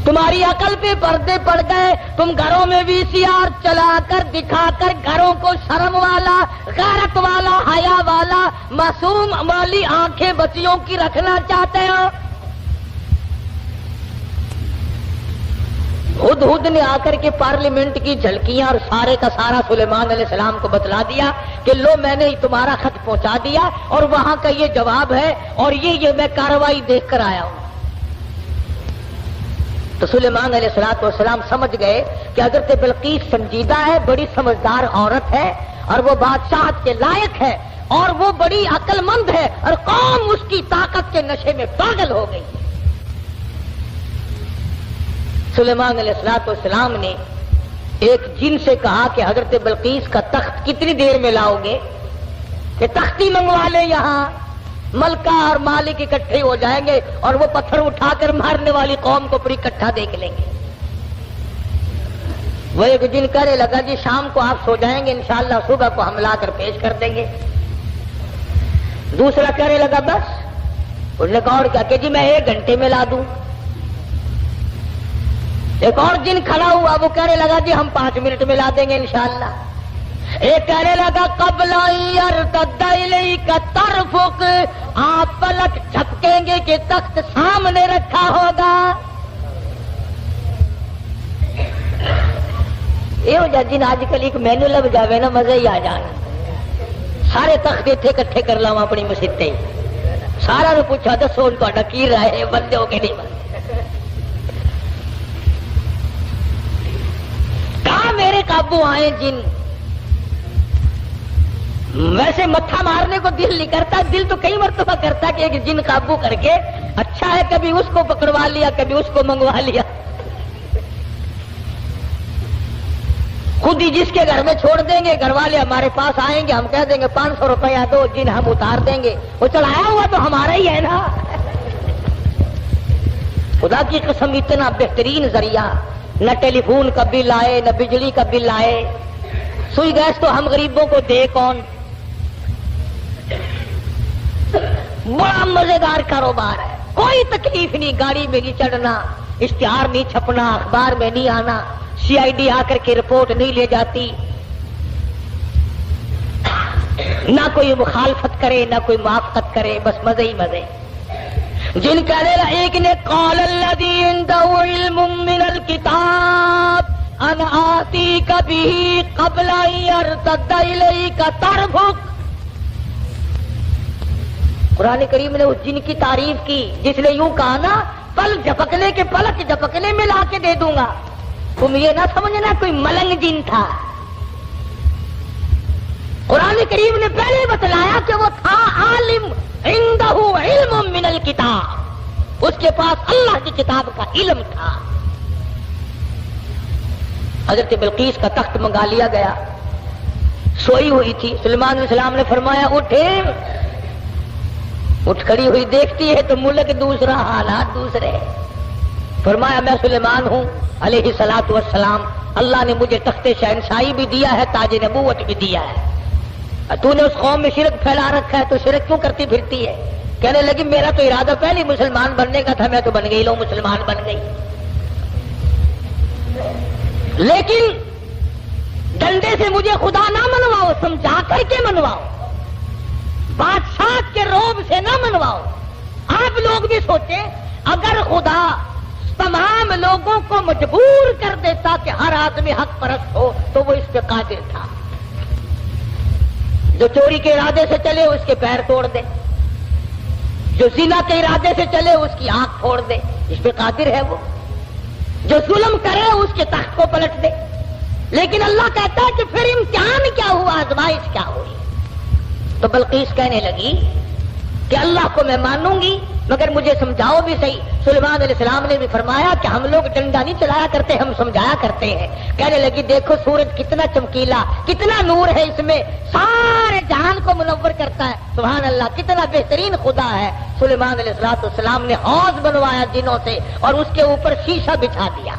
تمہاری عقل پہ پردے پڑ گئے، تم گھروں میں وی سی آر چلا کر دکھا کر گھروں کو شرم والا، غیرت والا، حیا والا، معصوم والی آنکھیں بچیوں کی رکھنا چاہتے ہو. ہدہد نے آ کر کے پارلیمنٹ کی جھلکیاں اور سارے کا سارا سلیمان علیہ السلام کو بتلا دیا کہ لو میں نے تمہارا خط پہنچا دیا اور وہاں کا یہ جواب ہے اور یہ میں کارروائی دیکھ کر آیا ہوں. تو سلیمان علیہ السلام سمجھ گئے کہ حضرت بلقیس سنجیدہ ہے، بڑی سمجھدار عورت ہے اور وہ بادشاہت کے لائق ہے اور وہ بڑی عقل مند ہے اور قوم اس کی طاقت کے نشے میں پاگل ہو گئی. سلیمان علیہ السلام نے ایک جن سے کہا کہ حضرت بلقیس کا تخت کتنی دیر میں لاؤ گے، کہ تختی منگوا لے، یہاں ملکہ اور مالک اکٹھے ہو جائیں گے اور وہ پتھر اٹھا کر مارنے والی قوم کو پوری اکٹھا دیکھ لیں گے. وہ ایک جن کہنے لگا جی شام کو آپ سو جائیں گے، انشاءاللہ صبح کو ہم لا کر پیش کر دیں گے. دوسرا کہنے لگا بس. اس نے کہا اور کیا کہ جی میں 1 گھنٹے میں لا دوں. ایک اور جن کھڑا ہوا وہ کہنے لگا جی ہم 5 منٹ میں لا دیں گے انشاءاللہ. ایک کہنے لگا قبل یرتد الیک طرفک، آپ پلک جھپکیں گے کہ تخت سامنے رکھا ہوگا. یہ ہو جا جن آج کل ایک مینو لگ جاوے نا مزے ہی آ جانا. سارے تخت اتنے کٹھے کر لاؤں اپنی مسیطے، سارا نے پوچھا دسو تہاڈا کی رائے ہے، بندے ہو کہ نہیں بندے. کہاں میرے قابو آئے جن. ویسے متھا مارنے کو دل نہیں کرتا، دل تو کئی مرتبہ کرتا کہ ایک جن قابو کر کے اچھا ہے کبھی اس کو پکڑوا لیا کبھی اس کو منگوا لیا. خود ہی جس کے گھر میں چھوڑ دیں گے، گھر والے ہمارے پاس آئیں گے، ہم کہہ دیں گے 500 روپیہ دو، جن ہم اتار دیں گے. وہ چڑھایا ہوا تو ہمارا ہی ہے نا. خدا کی قسم اتنا بہترین ذریعہ، نہ ٹیلی فون کا بل آئے نہ بجلی کا بل آئے. سوئی گیس تو ہم غریبوں کو دے کون. بڑا مزیدار کاروبار ہے، کوئی تکلیف نہیں، گاڑی میں نہیں چڑھنا، اشتہار نہیں چھپنا، اخبار میں نہیں آنا، سی آئی ڈی آ کر کے رپورٹ نہیں لے جاتی، نہ کوئی مخالفت کرے نہ کوئی موافقت کرے، بس مزے ہی مزے. جن کہنے لگا ایک نے قال الذی عنده علم من الکتاب ان آتیک به قبل ان یرتد الیک طرفک. قرآن کریم نے اس جن کی تعریف کی جس نے یوں کہا نا پل جھپکنے کے پلک جھپکنے میں لا کے دے دوں گا. تم یہ نہ سمجھنا کوئی ملنگ جن تھا. قرآن کریم نے پہلے بتلایا کہ وہ تھا عالم، عنده علم من الکتاب، اس کے پاس اللہ کی کتاب کا علم تھا. حضرت بلقیس کا تخت منگا لیا گیا، سوئی ہوئی تھی. سلیمان علیہ السلام نے فرمایا اٹھے. اٹھ کھڑی ہوئی دیکھتی ہے تو ملک دوسرا، حالات دوسرے. فرمایا میں سلیمان ہوں علیہ الصلوۃ والسلام، اللہ نے مجھے تخت شہنشاہی بھی دیا ہے، تاج نبوت بھی دیا ہے. تو نے اس قوم میں شرک پھیلا رکھا ہے تو شرک کیوں کرتی پھرتی ہے؟ کہنے لگی میرا تو ارادہ پہلے مسلمان بننے کا تھا، میں تو بن گئی، لو مسلمان بن گئی. لیکن ڈل ڈنڈے سے مجھے خدا نہ منواؤ، سمجھا کر کے منواؤ، بادشاہ کے روب سے نہ منواؤ۔ آپ لوگ بھی سوچیں، اگر خدا تمام لوگوں کو مجبور کر دیتا کہ ہر آدمی حق پرست ہو تو وہ اس پہ قادر تھا۔ جو چوری کے ارادے سے چلے اس کے پیر توڑ دے، جو زنا کے ارادے سے چلے اس کی آنکھ پھوڑ دے، اس پہ قادر ہے وہ۔ جو ظلم کرے اس کے تخت کو پلٹ دے۔ لیکن اللہ کہتا ہے کہ پھر امتحان کیا ہوا، آزمائش کیا ہوئی؟ تو بلقیس کہنے لگی کہ اللہ کو میں مانوں گی مگر مجھے سمجھاؤ بھی صحیح۔ سلیمان علیہ السلام نے بھی فرمایا کہ ہم لوگ ڈنڈا نہیں چلایا کرتے، ہم سمجھایا کرتے ہیں۔ کہنے لگی دیکھو سورج کتنا چمکیلا، کتنا نور ہے اس میں، سارے جہان کو منور کرتا ہے، سبحان اللہ، کتنا بہترین خدا ہے۔ سلیمان علیہ السلام نے حوض بنوایا جنوں سے اور اس کے اوپر شیشہ بچھا دیا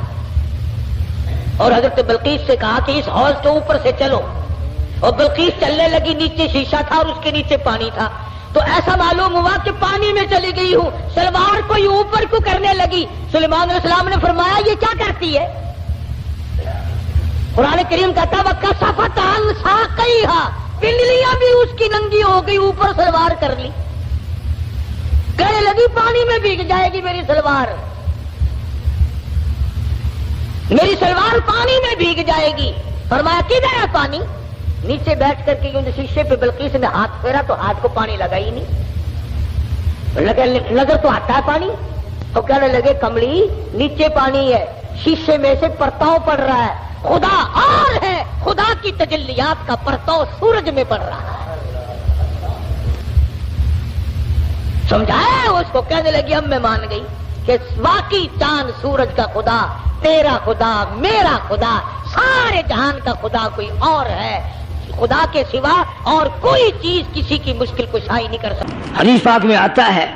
اور حضرت بلقیس سے کہا کہ اس حوض کے اوپر سے چلو، اور بلقیس چلنے لگی، نیچے شیشہ تھا اور اس کے نیچے پانی تھا۔ تو ایسا معلوم ہوا کہ پانی میں چلی گئی ہوں، سلوار کو یہ اوپر کو کرنے لگی۔ سلیمان علیہ السلام نے فرمایا یہ کیا کرتی ہے؟ قرآن کریم کہتا وَكَشَفَتْ عَنْ سَاقَيْهَا، پنڈلیاں بھی اس کی ننگی ہو گئی، اوپر سلوار کر لی۔ کہنے لگی پانی میں بھیگ جائے گی میری سلوار، میری سلوار پانی میں بھیگ جائے گی۔ فرمایا کدھر ہے پانی؟ نیچے بیٹھ کر کے شیشے پہ بلقیس نے ہاتھ پھیرا تو ہاتھ کو پانی لگا ہی نہیں، نظر تو آتا ہے پانی۔ اور کہنے لگے کملی نیچے پانی ہے، شیشے میں سے پرتاؤ پڑ رہا ہے، خدا اور ہے، خدا کی تجلیات کا پرتاؤ سورج میں پڑ رہا ہے۔ سمجھایا اس کو، کہنے لگی اب میں مان گئی کہ واقعی چاند سورج کا خدا، تیرا خدا، میرا خدا، سارے جہان کا خدا کوئی اور ہے، خدا کے سوا اور کوئی چیز کسی کی مشکل کشائی نہیں کر سکتی۔ حدیث پاک میں آتا ہے،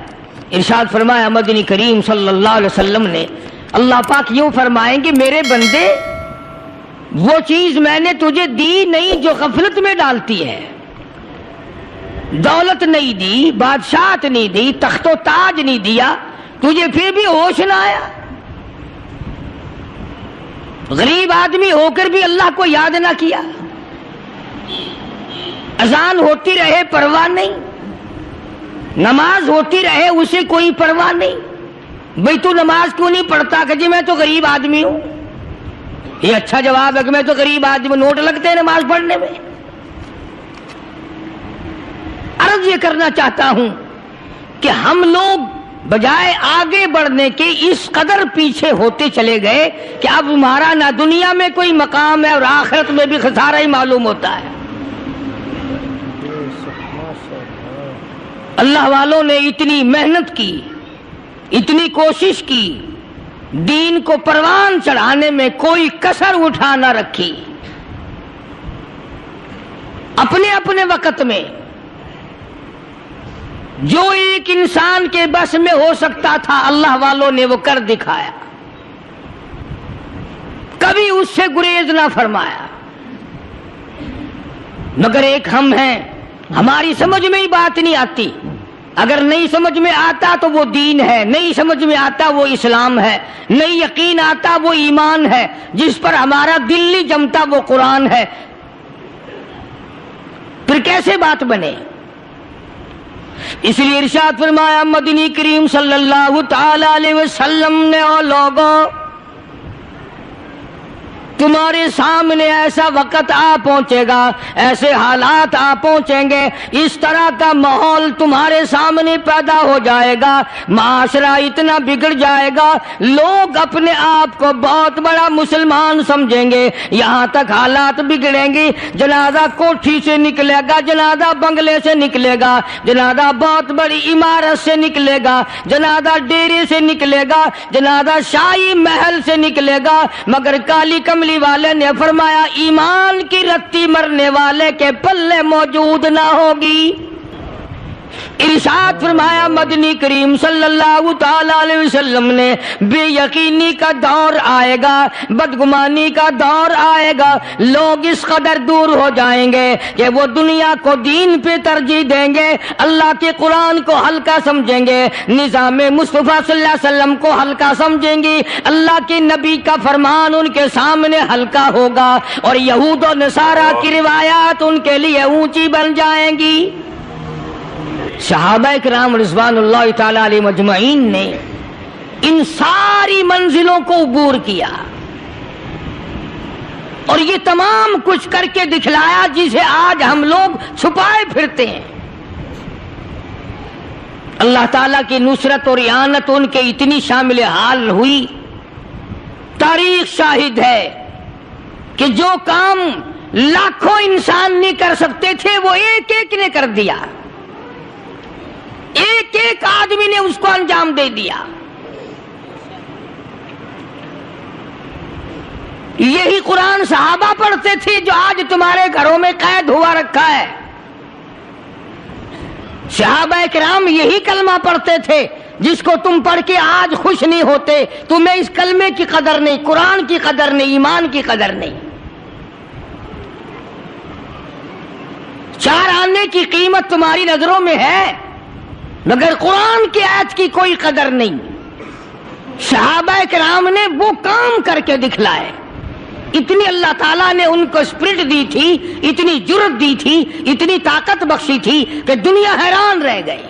ارشاد فرمایا مدنی کریم صلی اللہ علیہ وسلم نے، اللہ پاک یوں فرمائیں کہ میرے بندے وہ چیز میں نے تجھے دی نہیں جو غفلت میں ڈالتی ہے، دولت نہیں دی، بادشاہت نہیں دی، تخت و تاج نہیں دیا، تجھے پھر بھی ہوش نہ آیا؟ غریب آدمی ہو کر بھی اللہ کو یاد نہ کیا، اذان ہوتی رہے پرواہ نہیں، نماز ہوتی رہے اسے کوئی پرواہ نہیں، بھئی تو نماز کیوں نہیں پڑھتا؟ کہ جی میں تو غریب آدمی ہوں۔ یہ اچھا جواب ہے کہ میں تو غریب آدمی ہوں، نوٹ لگتے ہیں نماز پڑھنے میں۔ عرض یہ کرنا چاہتا ہوں کہ ہم لوگ بجائے آگے بڑھنے کے اس قدر پیچھے ہوتے چلے گئے کہ اب ہمارا نہ دنیا میں کوئی مقام ہے اور آخرت میں بھی خسارہ ہی معلوم ہوتا ہے۔ اللہ والوں نے اتنی محنت کی، اتنی کوشش کی، دین کو پروان چڑھانے میں کوئی کسر اٹھا نہ رکھی، اپنے اپنے وقت میں جو ایک انسان کے بس میں ہو سکتا تھا اللہ والوں نے وہ کر دکھایا، کبھی اس سے گریز نہ فرمایا۔ مگر ایک ہم ہیں، ہماری سمجھ میں ہی بات نہیں آتی، اگر نہیں سمجھ میں آتا تو وہ دین ہے، نہیں سمجھ میں آتا وہ اسلام ہے، نہیں یقین آتا وہ ایمان ہے، جس پر ہمارا دل نہیں جمتا وہ قرآن ہے، پھر کیسے بات بنے؟ اس لیے ارشاد فرمایا مدنی کریم صلی اللہ تعالی علیہ وسلم نے، او لوگوں تمہارے سامنے ایسا وقت آ پہنچے گا، ایسے حالات آ پہنچیں گے، اس طرح کا ماحول تمہارے سامنے پیدا ہو جائے گا، معاشرہ اتنا بگڑ جائے گا، لوگ اپنے آپ کو بہت بڑا مسلمان سمجھیں گے، یہاں تک حالات بگڑیں گے، جنازہ کوٹھی سے نکلے گا، جنازہ بنگلے سے نکلے گا، جنازہ بہت بڑی عمارت سے نکلے گا، جنازہ ڈیرے سے نکلے گا، جنازہ شاہی محل سے نکلے گا، مگر کالی کملی والے نے فرمایا ایمان کی رتی مرنے والے کے پلے موجود نہ ہوگی۔ ارشاد فرمایا مدنی کریم صلی اللہ تعالی علیہ وسلم نے بے یقینی کا دور آئے گا، بدگمانی کا دور آئے گا، لوگ اس قدر دور ہو جائیں گے کہ وہ دنیا کو دین پہ ترجیح دیں گے، اللہ کے قرآن کو ہلکا سمجھیں گے، نظام مصطفیٰ صلی اللہ علیہ وسلم کو ہلکا سمجھیں گے، اللہ کے نبی کا فرمان ان کے سامنے ہلکا ہوگا، اور یہود و نصارہ کی روایات ان کے لیے اونچی بن جائیں گی۔ صحابہ کرام رضوان اللہ تعالی علیہم اجمعین نے ان ساری منزلوں کو عبور کیا اور یہ تمام کچھ کر کے دکھلایا جسے آج ہم لوگ چھپائے پھرتے ہیں۔ اللہ تعالیٰ کی نصرت اور اعانت ان کے اتنی شامل حال ہوئی، تاریخ شاہد ہے کہ جو کام لاکھوں انسان نہیں کر سکتے تھے وہ ایک ایک نے کر دیا، ایک ایک آدمی نے اس کو انجام دے دیا۔ یہی قرآن صحابہ پڑھتے تھے جو آج تمہارے گھروں میں قید ہوا رکھا ہے، صحابہ کرام یہی کلمہ پڑھتے تھے جس کو تم پڑھ کے آج خوش نہیں ہوتے، تمہیں اس کلمے کی قدر نہیں، قرآن کی قدر نہیں، ایمان کی قدر نہیں۔ چار آنے کی قیمت تمہاری نظروں میں ہے مگر قرآن کی آیت کی کوئی قدر نہیں۔ صحابہ کرام نے وہ کام کر کے دکھلائے، اتنی اللہ تعالیٰ نے ان کو اسپرٹ دی تھی، اتنی جرت دی تھی، اتنی طاقت بخشی تھی کہ دنیا حیران رہ گئی۔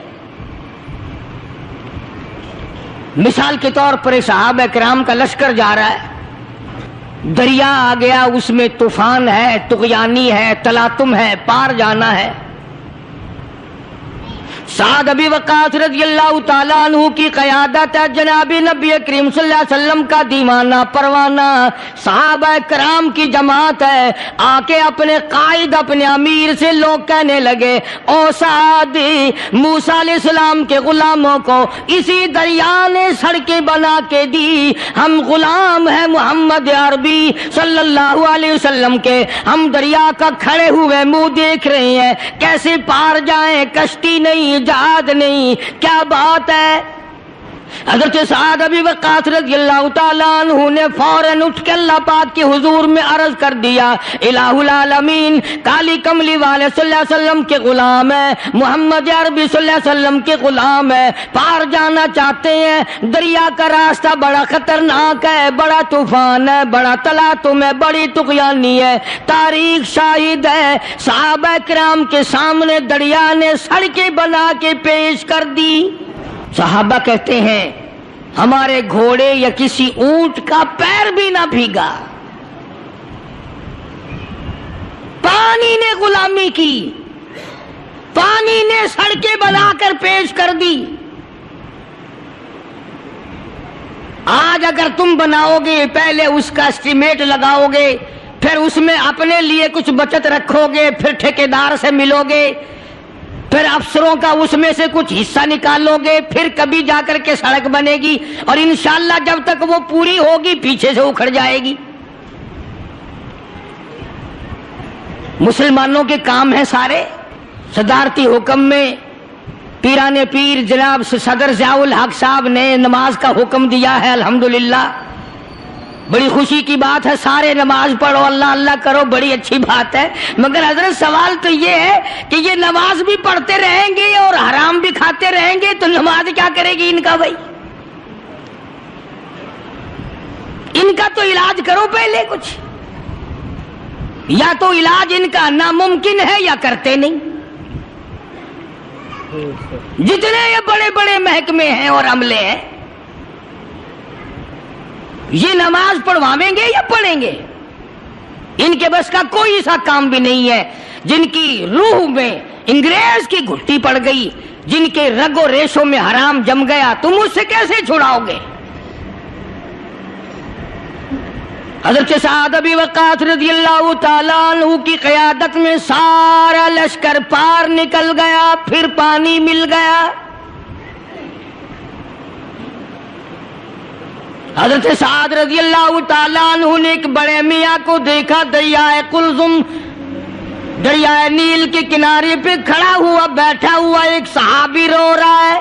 مثال کے طور پر صحابہ کرام کا لشکر جا رہا ہے، دریا آ گیا، اس میں طوفان ہے، طغیانی ہے، تلاطم ہے، پار جانا ہے۔ سعد ابی وقاص رضی اللہ تعالیٰ عنہ کی قیادت ہے، جناب نبی کریم صلی اللہ علیہ وسلم کا دیوانہ پروانہ صحابہ کرام کی جماعت ہے، آ کے اپنے قائد اپنے امیر سے لوگ کہنے لگے، او سعد، موسیٰ علیہ السلام کے غلاموں کو اسی دریا نے سڑکیں بنا کے دی، ہم غلام ہیں محمد عربی صلی اللہ علیہ وسلم کے، ہم دریا کا کھڑے ہوئے منہ دیکھ رہے ہیں، کیسے پار جائیں، کشتی نہیں، جہاد نہیں، کیا بات ہے۔ حضرت سعد ابی وقاص رضی اللہ تعالیٰ عنہ نے فوراً اٹھ کے اللہ پاک کے حضور میں عرض کر دیا، الہ العالمین کالی کملی والے صلی اللہ علیہ وسلم کے غلام ہے، محمد عربی صلی اللہ علیہ وسلم کے غلام ہے، پار جانا چاہتے ہیں، دریا کا راستہ بڑا خطرناک ہے، بڑا طوفان ہے، بڑا تلاطم ہے، بڑی طغیانی ہے، تاریخ شاہد ہے، صحابہ کرام کے سامنے دریا نے سڑکیں بنا کے پیش کر دی۔ صحابہ کہتے ہیں ہمارے گھوڑے یا کسی اونٹ کا پیر بھی نہ بھیگا، پانی نے غلامی کی، پانی نے سڑکیں بنا کر پیش کر دی۔ آج اگر تم بناؤ گے، پہلے اس کا اسٹیمیٹ لگاؤ گے، پھر اس میں اپنے لیے کچھ بچت رکھو گے، پھر ٹھیکیدار سے ملو گے، پھر افسروں کا اس میں سے کچھ حصہ نکالو گے، پھر کبھی جا کر کے سڑک بنے گی، اور انشاءاللہ جب تک وہ پوری ہوگی پیچھے سے اکھڑ جائے گی۔ مسلمانوں کے کام ہیں سارے۔ صدارتی حکم میں پیران پیر جناب صدر ضیاء الحق صاحب نے نماز کا حکم دیا ہے، الحمدللہ بڑی خوشی کی بات ہے، سارے نماز پڑھو، اللہ اللہ کرو، بڑی اچھی بات ہے، مگر حضرت سوال تو یہ ہے کہ یہ نماز بھی پڑھتے رہیں گے اور حرام بھی کھاتے رہیں گے تو نماز کیا کرے گی ان کا؟ بھائی ان کا تو علاج کرو پہلے کچھ، یا تو علاج ان کا ناممکن ہے یا کرتے نہیں۔ جتنے یہ بڑے بڑے محکمے ہیں اور عملے ہیں، یہ نماز پڑھوائیں گے یا پڑھیں گے؟ ان کے بس کا کوئی ایسا کام بھی نہیں ہے۔ جن کی روح میں انگریز کی گھٹی پڑ گئی، جن کے رگ و ریشوں میں حرام جم گیا، تم اس سے کیسے چھڑاؤ گے؟ حضرت سعد ابی وقاص رضی اللہ تعالیٰ عنہ کی قیادت میں سارا لشکر پار نکل گیا، پھر پانی مل گیا۔ حضرت سعد رضی اللہ تعالیٰ عنہ نے ایک بڑے میاں کو دیکھا، دریائے قلزم دریائے نیل کے کنارے پہ کھڑا ہوا بیٹھا ہوا ایک صحابی رو رہا ہے.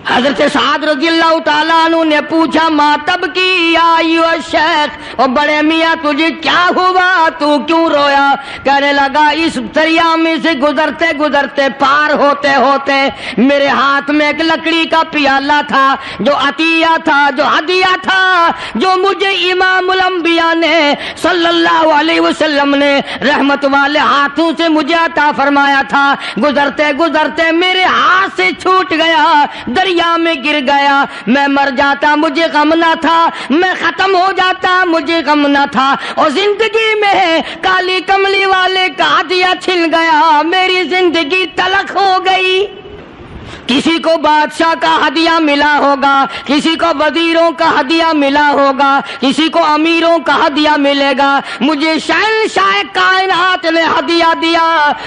حضرت سعد رضی اللہ تعالیٰ عنہ نے پوچھا ما تبکی یا ایھا الشیخ، اور بڑے میاں تجھے کیا ہوا، تو کیوں رویا؟ کہنے لگا اس دریا میں سے گزرتے گزرتے پار ہوتے ہوتے میرے ہاتھ میں ایک لکڑی کا پیالہ تھا، جو عطیہ تھا، جو ہدیہ تھا، جو مجھے امام الانبیاء نے صلی اللہ علیہ وسلم نے رحمت والے ہاتھوں سے مجھے عطا فرمایا تھا، گزرتے گزرتے میرے ہاتھ سے چھوٹ گیا، دریا میں گر گیا. میں مر جاتا مجھے غم نہ تھا، میں ختم ہو جاتا مجھے غم نہ تھا، اور زندگی میں کالی کملی والے کا ہدیہ چھن گیا، میری زندگی تلخ ہو گئی. کسی کو بادشاہ کا ہدیہ ملا ہوگا، کسی کو وزیروں کا ہدیہ ملا ہوگا، کسی کو امیروں کا ہدیہ ملے گا، مجھے شہنشاہ کائنات نے ہدیہ دیا،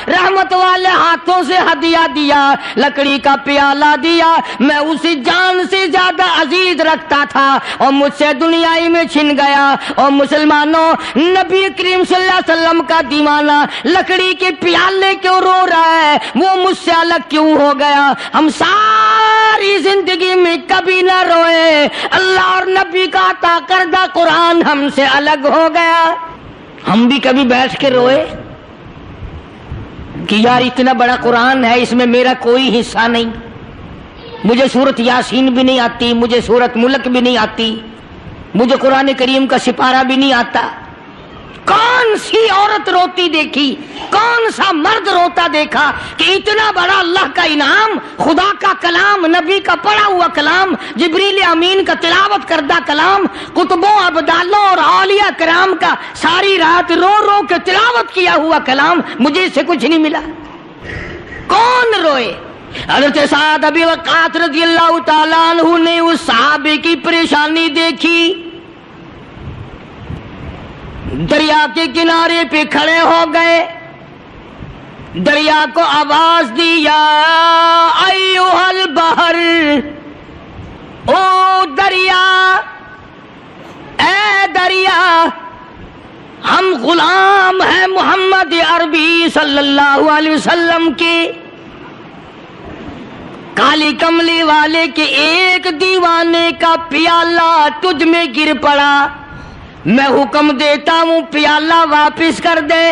رحمت والے ہاتھوں سے ہدیہ دیا، لکڑی کا پیالہ دیا. میں اسے جان سے زیادہ عزیز رکھتا تھا اور مجھ سے دنیائی میں چھن گیا. اور مسلمانوں، نبی کریم صلی اللہ علیہ وسلم کا دیوانہ لکڑی کے پیالے کیوں رو رہا ہے؟ وہ مجھ سے الگ کیوں ہو گیا؟ ہم ساری زندگی میں کبھی نہ روئے، اللہ اور نبی کا عطا کردہ قرآن ہم سے الگ ہو گیا. ہم بھی کبھی بیٹھ کے روئے کہ یار اتنا بڑا قرآن ہے، اس میں میرا کوئی حصہ نہیں، مجھے سورت یاسین بھی نہیں آتی، مجھے سورت ملک بھی نہیں آتی، مجھے قرآن کریم کا سپارہ بھی نہیں آتا. کون سی عورت روتی دیکھی، کون سا مرد روتا دیکھا کہ اتنا بڑا اللہ کا انعام، خدا کا کلام، نبی کا پڑھا ہوا کلام، جبریل امین کا تلاوت کردہ کلام، کتبوں، ابدالوں اور اولیاء کرام کا ساری رات رو رو کے تلاوت کیا ہوا کلام، مجھے اس سے کچھ نہیں ملا. کون روئے؟ حضرت سعد ابی وقاص رضی اللہ تعالیٰ عنہ نے اس صحابی کی پریشانی دیکھی، دریا کے کنارے پہ کھڑے ہو گئے، دریا کو آواز دی یا ایھا البحر، او دریا، اے دریا، ہم غلام ہیں محمد عربی صلی اللہ علیہ وسلم کے، کالی کملی والے کے ایک دیوانے کا پیالہ تجھ میں گر پڑا، میں حکم دیتا ہوں پیالہ واپس کر دے.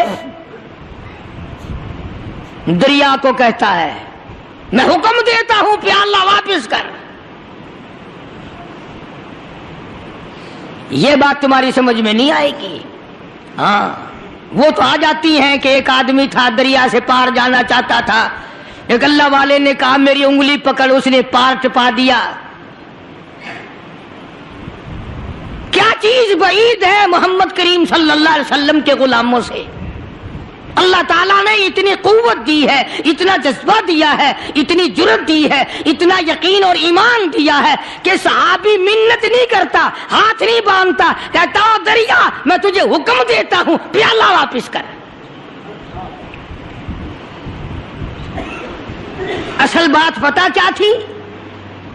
دریا کو کہتا ہے میں حکم دیتا ہوں پیالہ واپس کر. یہ بات تمہاری سمجھ میں نہیں آئے گی. ہاں وہ تو آ جاتی ہیں کہ ایک آدمی تھا دریا سے پار جانا چاہتا تھا، ایک اللہ والے نے کہا میری انگلی پکڑ، اس نے پار ٹپا دیا. کیا چیز بعید ہے محمد کریم صلی اللہ علیہ وسلم کے غلاموں سے؟ اللہ تعالیٰ نے اتنی قوت دی ہے، اتنا جذبہ دیا ہے، اتنی جرت دی ہے، اتنا یقین اور ایمان دیا ہے کہ صحابی منت نہیں کرتا، ہاتھ نہیں باندھتا، کہتا دریا میں تجھے حکم دیتا ہوں پیالہ واپس کر. اصل بات پتہ کیا تھی؟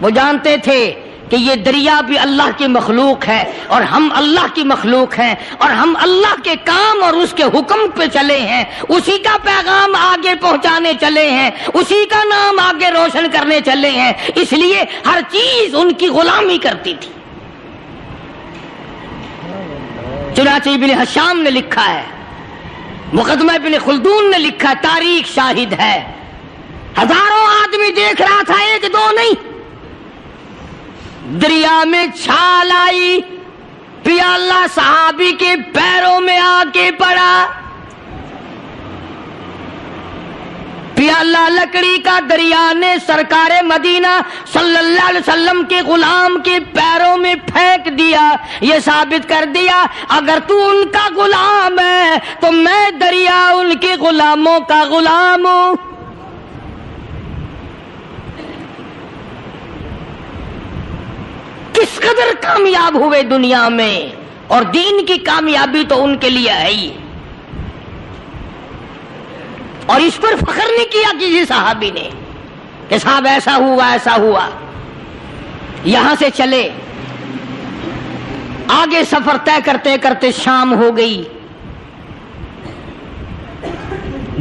وہ جانتے تھے کہ یہ دریا بھی اللہ کی مخلوق ہے اور ہم اللہ کی مخلوق ہیں، اور ہم اللہ کے کام اور اس کے حکم پہ چلے ہیں، اسی کا پیغام آگے پہنچانے چلے ہیں، اسی کا نام آگے روشن کرنے چلے ہیں، اس لیے ہر چیز ان کی غلامی کرتی تھی. چنانچہ ابن حشام نے لکھا ہے، مقدمہ ابن خلدون نے لکھا، تاریخ شاہد ہے، ہزاروں آدمی دیکھ رہا تھا، ایک دو نہیں. دریا میں چھال آئی، پیالہ صحابی کے پیروں میں آ کے پڑا، پیالہ لکڑی کا دریا نے سرکار مدینہ صلی اللہ علیہ وسلم کے غلام کے پیروں میں پھینک دیا. یہ ثابت کر دیا اگر تو ان کا غلام ہے تو میں دریا ان کے غلاموں کا غلام ہوں. کس قدر کامیاب ہوئے دنیا میں، اور دین کی کامیابی تو ان کے لیے ہے ہی. اور اس پر فخر نہیں کیا کسی صحابی نے کہ صاحب ایسا ہوا ایسا ہوا. یہاں سے چلے، آگے سفر طے کرتے کرتے شام ہو گئی.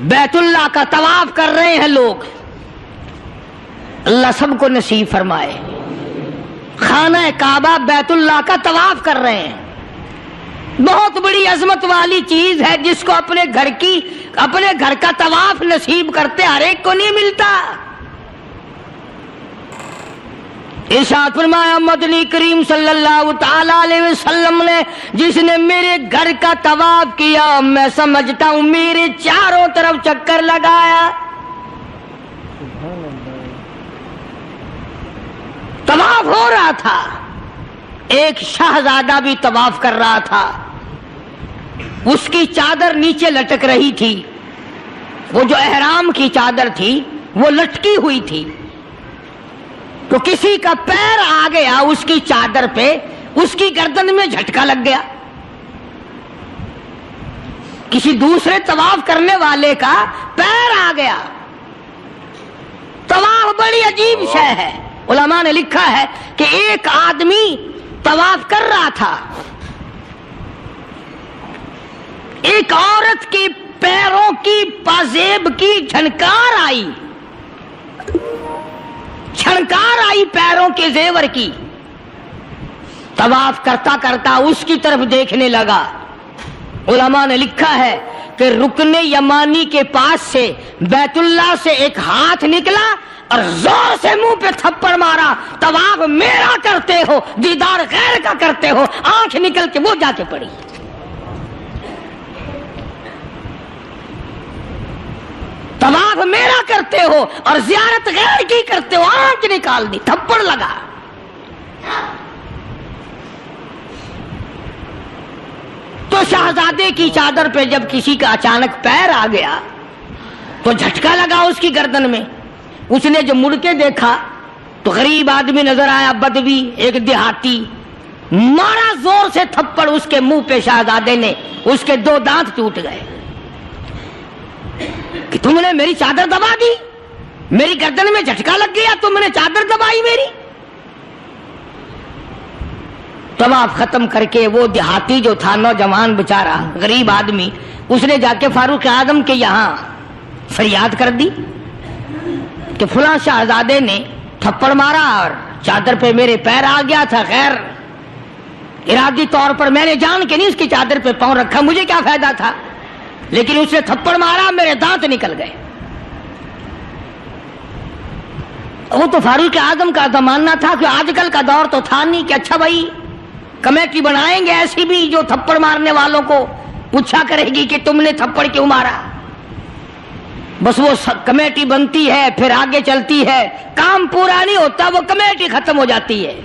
بیت اللہ کا طواف کر رہے ہیں لوگ، اللہ سب کو نصیب فرمائے۔ خانہ کعبہ بیت اللہ کا طواف کر رہے ہیں، بہت بڑی عظمت والی چیز ہے جس کو اپنے گھر کا طواف نصیب کرتے ہر ایک کو نہیں ملتا۔ ارشاد فرمایا مدنی کریم صلی اللہ تعالی علیہ وسلم نے، جس نے میرے گھر کا طواف کیا میں سمجھتا ہوں میرے چاروں طرف چکر لگایا۔ طواف ہو رہا تھا، ایک شہزادہ بھی طواف کر رہا تھا، اس کی چادر نیچے لٹک رہی تھی، وہ جو احرام کی چادر تھی وہ لٹکی ہوئی تھی، تو کسی کا پیر آ گیا اس کی چادر پہ، اس کی گردن میں جھٹکا لگ گیا، کسی دوسرے طواف کرنے والے کا پیر آ گیا۔ طواف بڑی عجیب شے ہے، علماء نے لکھا ہے کہ ایک آدمی طواف کر رہا تھا، ایک عورت کے پیروں کی پازیب کی جھنکار آئی پیروں کے زیور کی، طواف کرتا کرتا اس کی طرف دیکھنے لگا۔ علماء نے لکھا ہے کہ رکن یمانی کے پاس سے بیت اللہ سے ایک ہاتھ نکلا اور زور سے منہ پہ تھپڑ مارا، طواف میرا کرتے ہو دیدار غیر کا کرتے ہو، آنکھ نکل کے وہ جا کے پڑی۔ طواف میرا کرتے ہو اور زیارت غیر کی کرتے ہو، آنکھ نکال دی، تھپڑ لگا۔ تو شہزادے کی چادر پہ جب کسی کا اچانک پیر آ گیا تو جھٹکا لگا اس کی گردن میں، اس نے جو مڑ کے دیکھا تو غریب آدمی نظر آیا، بدوی ایک دیہاتی، مارا زور سے تھپڑ اس کے منہ پہ شہزادے نے، اس کے 2 دانت ٹوٹ گئے کہ تم نے میری چادر دبا دی، میری گردن میں جھٹکا لگ گیا، تم نے چادر دبائی میری۔ طواف ختم کر کے وہ دیہاتی جو تھا، نوجوان بیچارہ غریب آدمی، اس نے جا کے فاروق اعظم کے یہاں فریاد کر دی کہ فلاں شہزادے نے تھپڑ مارا اور چادر پہ میرے پیر آ گیا تھا، غیر ارادی طور پر میں نے جان کے نہیں اس کی چادر پہ پاؤں رکھا، مجھے کیا فائدہ تھا، لیکن اس نے تھپڑ مارا، میرے دانت نکل گئے۔ وہ تو فاروق اعظم کا زمانہ تھا کہ آج کل کا دور تو تھا نہیں کہ اچھا بھائی کمیٹی بنائیں گے ایسی بھی جو تھپڑ مارنے والوں کو پوچھا کرے گی کہ تم نے تھپڑ کیوں مارا۔ بس وہ کمیٹی بنتی ہے، پھر آگے چلتی ہے، کام پورا نہیں ہوتا، وہ کمیٹی ختم ہو جاتی ہے۔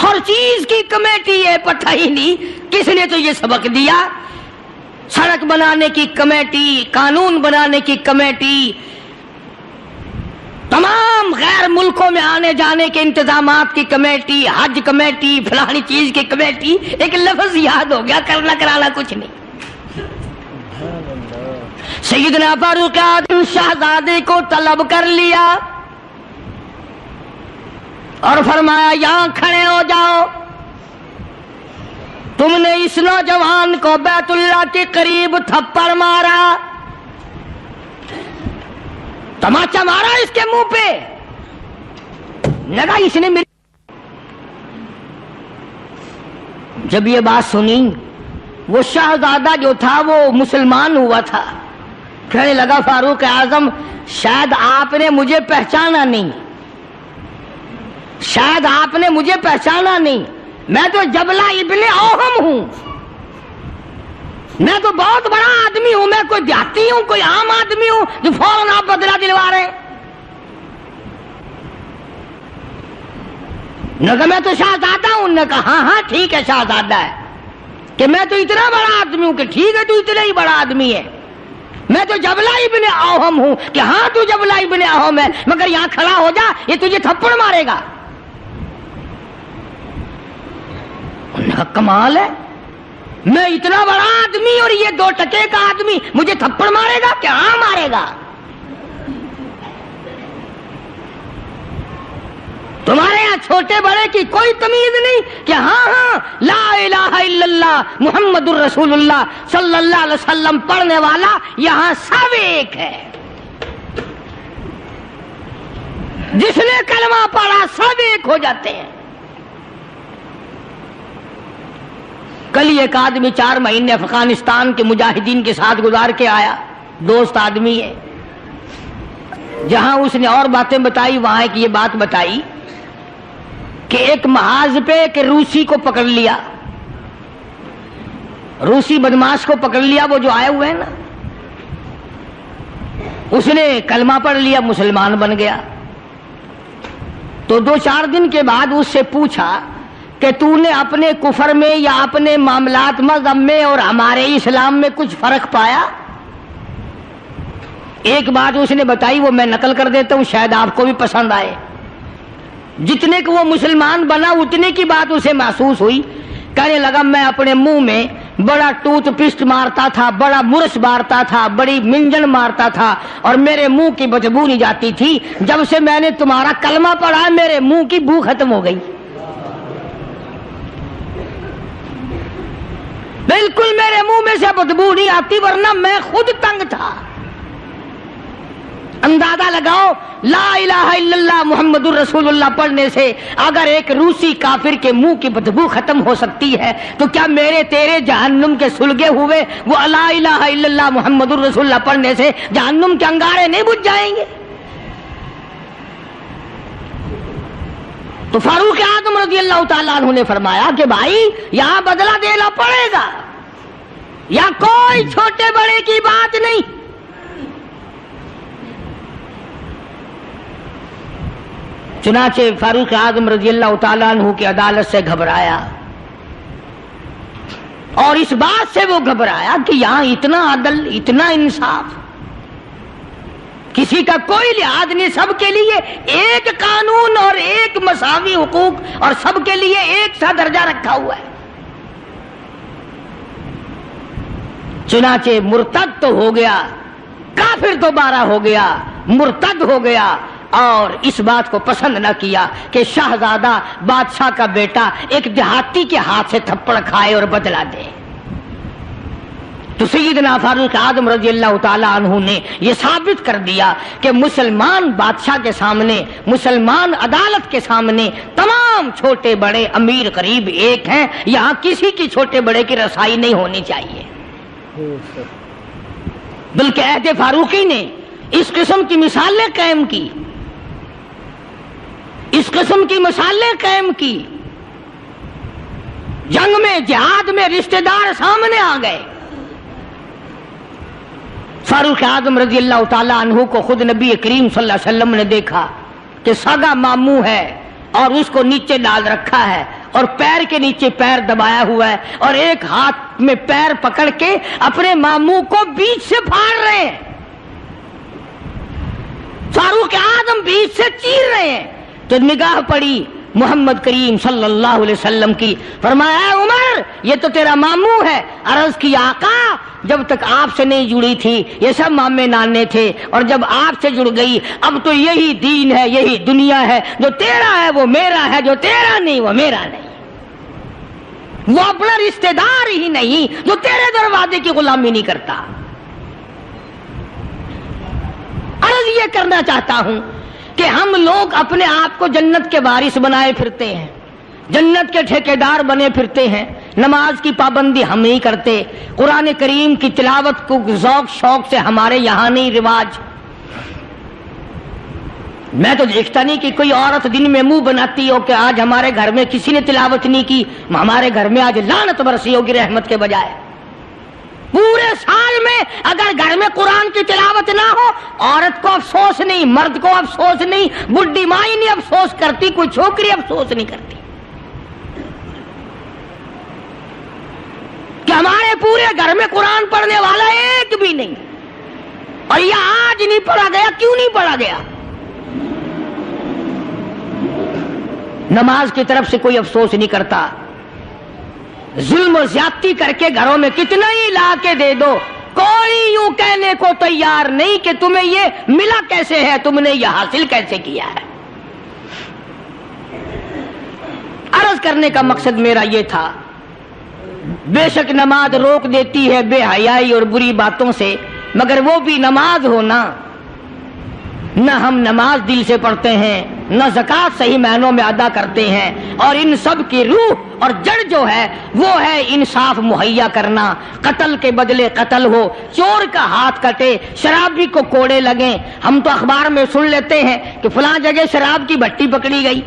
ہر چیز کی کمیٹی ہے، پتہ ہی نہیں کس نے تو یہ سبق دیا۔ سڑک بنانے کی کمیٹی، قانون بنانے کی کمیٹی، تمام غیر ملکوں میں آنے جانے کے انتظامات کی کمیٹی، حج کمیٹی، فلانی چیز کی کمیٹی، ایک لفظ یاد ہو گیا، کرنا کرانا کچھ نہیں۔ سیدنا فاروق اعظم شہزادے کو طلب کر لیا اور فرمایا یہاں کھڑے ہو جاؤ، تم نے اس نوجوان کو بیت اللہ کے قریب تھپڑ مارا، تماچا مارا اس کے منہ پہ، لگا اس نے جب یہ بات سنی، وہ شہزادہ جو تھا وہ مسلمان ہوا تھا، کہنے لگا فاروق اعظم شاید آپ نے مجھے پہچانا نہیں، شاید آپ نے مجھے پہچانا نہیں، میں تو جبلہ ابن اوہم ہوں، میں تو بہت بڑا آدمی ہوں، میں کوئی دیہاتی ہوں، کوئی عام آدمی ہوں جو فوراً آپ بدلہ دلوا رہے ہیں۔ نے کہا میں تو شہزادہ ہوں، نے کہا ہاں ہاں ٹھیک ہے شہزادہ ہے، کہ میں تو اتنا بڑا آدمی ہوں، کہ ٹھیک ہے تو اتنا ہی بڑا آدمی ہے، میں تو جبلہ ابن اوہم ہوں، کہ ہاں تو جبلہ ابن اوہم ہے، مگر یہاں کھڑا ہو جا، یہ تجھے تھپڑ مارے گا۔ کمال ہے، میں اتنا بڑا آدمی اور یہ 2 ٹکے کا آدمی مجھے تھپڑ مارے گا، کہ ہاں مارے گا۔ تمہارے یہاں چھوٹے بڑے کی کوئی تمیز نہیں کہ ہاں لا الہ الا اللہ محمد الرسول اللہ صلی اللہ علیہ وسلم پڑھنے والا یہاں سب ایک ہے. جس نے کلمہ پڑھا سب ایک ہو جاتے ہیں. کل ایک آدمی 4 مہینے افغانستان کے مجاہدین کے ساتھ گزار کے آیا، دوست آدمی ہے. جہاں اس نے اور باتیں بتائی وہاں ایک یہ بات بتائی کہ ایک محاذ پہ ایک روسی کو پکڑ لیا، روسی بدماش کو پکڑ لیا، وہ جو آئے ہوئے ہیں نا، اس نے کلمہ پڑھ لیا، مسلمان بن گیا. تو 2-4 دن کے بعد اس سے پوچھا کہ تو نے اپنے کفر میں یا اپنے معاملات مذہب میں اور ہمارے اسلام میں کچھ فرق پایا؟ ایک بات اس نے بتائی، وہ میں نقل کر دیتا ہوں، شاید آپ کو بھی پسند آئے. جتنے کو وہ مسلمان بنا اتنے کی بات اسے محسوس ہوئی. کہنے لگا میں اپنے منہ میں بڑا ٹوتھ پیسٹ مارتا تھا، بڑا برش مارتا تھا، بڑی منجن مارتا تھا اور میرے منہ کی بدبو نہیں جاتی تھی. جب سے میں نے تمہارا کلمہ پڑھا میرے منہ کی بو ختم ہو گئی. بالکل میرے منہ میں سے بدبو نہیں آتی، ورنہ میں خود تنگ تھا. اندازہ لگاؤ، لا الہ الا اللہ محمد الرسول اللہ پڑھنے سے اگر ایک روسی کافر کے منہ کی بدبو ختم ہو سکتی ہے تو کیا میرے تیرے جہنم کے سلگے ہوئے وہ لا الہ الا اللہ محمد الرسول اللہ پڑھنے سے جہنم کے انگارے نہیں بجھ جائیں گے؟ تو فاروق اعظم رضی اللہ تعالیٰ عنہ نے فرمایا کہ بھائی یہاں بدلہ دینا پڑے گا، یا کوئی چھوٹے بڑے کی بات نہیں. چنانچہ فاروق اعظم رضی اللہ تعالیٰ عنہ کی عدالت سے گھبرایا، اور اس بات سے وہ گھبرایا کہ یہاں اتنا عدل، اتنا انصاف، کسی کا کوئی لحاظ نہیں، سب کے لیے ایک قانون اور ایک مساوی حقوق اور سب کے لیے ایک سا درجہ رکھا ہوا ہے. چنانچہ مرتد تو ہو گیا، کافر دوبارہ ہو گیا، مرتد ہو گیا، اور اس بات کو پسند نہ کیا کہ شہزادہ بادشاہ کا بیٹا ایک دیہاتی کے ہاتھ سے تھپڑ کھائے اور بدلہ دے. تو سیدنا فاروق اعظم رضی اللہ تعالیٰ عنہ نے یہ ثابت کر دیا کہ مسلمان بادشاہ کے سامنے، مسلمان عدالت کے سامنے تمام چھوٹے بڑے امیر غریب ایک ہیں. یہاں کسی کی چھوٹے بڑے کی رسائی نہیں ہونی چاہیے. بلکہ عہد فاروقی نے اس قسم کی مثالیں قائم کی، اس قسم کی مثالیں قائم کی. جنگ میں، جہاد میں رشتہ دار سامنے آ گئے. فاروق اعظم رضی اللہ تعالیٰ عنہ کو خود نبی کریم صلی اللہ علیہ وسلم نے دیکھا کہ سگا ماموں ہے اور اس کو نیچے ڈال رکھا ہے اور پیر کے نیچے پیر دبایا ہوا ہے اور ایک ہاتھ میں پیر پکڑ کے اپنے ماموں کو بیچ سے پھاڑ رہے ہیں. فاروق اعظم بیچ سے چیر رہے ہیں. تو نگاہ پڑی محمد کریم صلی اللہ علیہ وسلم کی، فرمایا اے عمر یہ تو تیرا ماموں ہے. عرض کی آقا جب تک آپ سے نہیں جڑی تھی یہ سب مامے نانے تھے، اور جب آپ سے جڑ گئی اب تو یہی دین ہے، یہی دنیا ہے، جو تیرا ہے وہ میرا ہے، جو تیرا نہیں وہ میرا نہیں. وہ اپنا رشتہ دار ہی نہیں جو تیرے دروازے کی غلامی نہیں کرتا. عرض یہ کرنا چاہتا ہوں کہ ہم لوگ اپنے آپ کو جنت کے وارث بنائے پھرتے ہیں، جنت کے ٹھیکیدار بنے پھرتے ہیں. نماز کی پابندی ہم نہیں کرتے، قرآن کریم کی تلاوت کو ذوق شوق سے ہمارے یہاں نہیں رواج. میں تو دیکھتا نہیں کہ کوئی عورت دن میں منہ بناتی ہو کہ آج ہمارے گھر میں کسی نے تلاوت نہیں کی، ہمارے گھر میں آج لعنت برسی ہوگی رحمت کے بجائے. پورے سال میں اگر گھر میں قرآن کی تلاوت نہ ہو عورت کو افسوس نہیں، مرد کو افسوس نہیں، بڈھی مائی نہیں افسوس کرتی، کوئی چھوکری افسوس نہیں کرتی کہ ہمارے پورے گھر میں قرآن پڑھنے والا ایک بھی نہیں. اور یہ آج نہیں پڑھا گیا، کیوں نہیں پڑھا گیا؟ نماز کی طرف سے کوئی افسوس نہیں کرتا. ظلم و زیادتی کر کے گھروں میں کتنا ہی لا کے دے دو، کوئی یوں کہنے کو تیار نہیں کہ تمہیں یہ ملا کیسے ہے، تم نے یہ حاصل کیسے کیا ہے. عرض کرنے کا مقصد میرا یہ تھا، بے شک نماز روک دیتی ہے بے حیائی اور بری باتوں سے، مگر وہ بھی نماز ہونا، نہ ہم نماز دل سے پڑھتے ہیں، نہ زکوٰۃ صحیح معنوں میں ادا کرتے ہیں، اور ان سب کی روح اور جڑ جو ہے وہ ہے انصاف مہیا کرنا، قتل کے بدلے قتل ہو، چور کا ہاتھ کٹے، شرابی کو کوڑے لگیں۔ ہم تو اخبار میں سن لیتے ہیں کہ فلاں جگہ شراب کی بھٹی پکڑی گئی،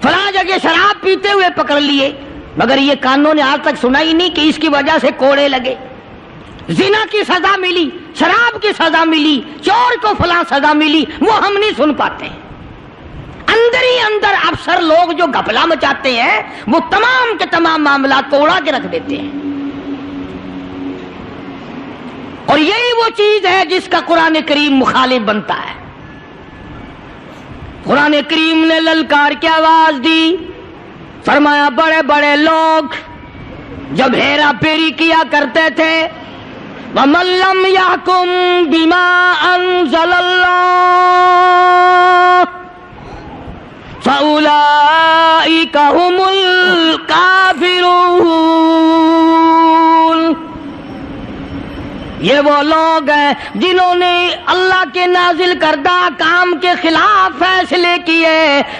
فلاں جگہ شراب پیتے ہوئے پکڑ لیے، مگر یہ کانوں نے آج تک سنا ہی نہیں کہ اس کی وجہ سے کوڑے لگے، زنا کی سزا ملی، شراب کی سزا ملی، چور کو فلاں سزا ملی، وہ ہم نہیں سن پاتے ہیں۔ اندر ہی اندر افسر لوگ جو گھپلا مچاتے ہیں وہ تمام کے تمام معاملات کو اڑا کے رکھ دیتے ہیں، اور یہی وہ چیز ہے جس کا قرآن کریم مخالف بنتا ہے۔ قرآن کریم نے للکار کی آواز دی، فرمایا بڑے بڑے لوگ جب ہیرا پھیری کیا کرتے تھے، وَمَن لَّمْ يَحْكُم بِمَا أَنزَلَ اللَّهُ فَأُولَٰئِكَ هُمُ الْكَافِرُونَ۔ یہ وہ لوگ ہیں جنہوں نے اللہ کے نازل کردہ کام کے خلاف فیصلے کیے،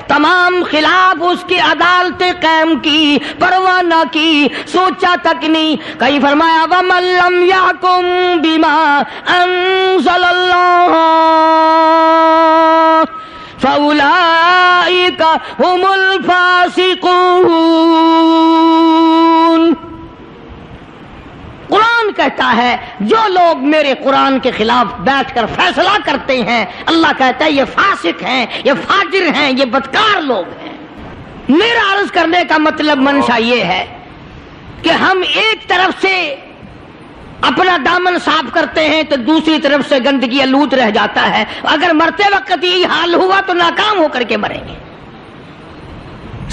تمام خلاف اس کی عدالتیں قائم کی، پرواہ نہ کی، سوچا تک نہیں۔ کہیں فرمایا وَمَن لَّمْ يَحْكُم بِمَا أَنزَلَ اللَّهُ فَأُولَٰئِكَ هُمُ الْفَاسِقُونَ۔ قرآن کہتا ہے جو لوگ میرے قرآن کے خلاف بیٹھ کر فیصلہ کرتے ہیں، اللہ کہتا ہے یہ فاسق ہیں، یہ فاجر ہیں، یہ بدکار لوگ ہیں۔ میرا عرض کرنے کا مطلب منشا یہ ہے کہ ہم ایک طرف سے اپنا دامن صاف کرتے ہیں تو دوسری طرف سے گندگی آلود رہ جاتا ہے۔ اگر مرتے وقت یہ حال ہوا تو ناکام ہو کر کے مریں گے۔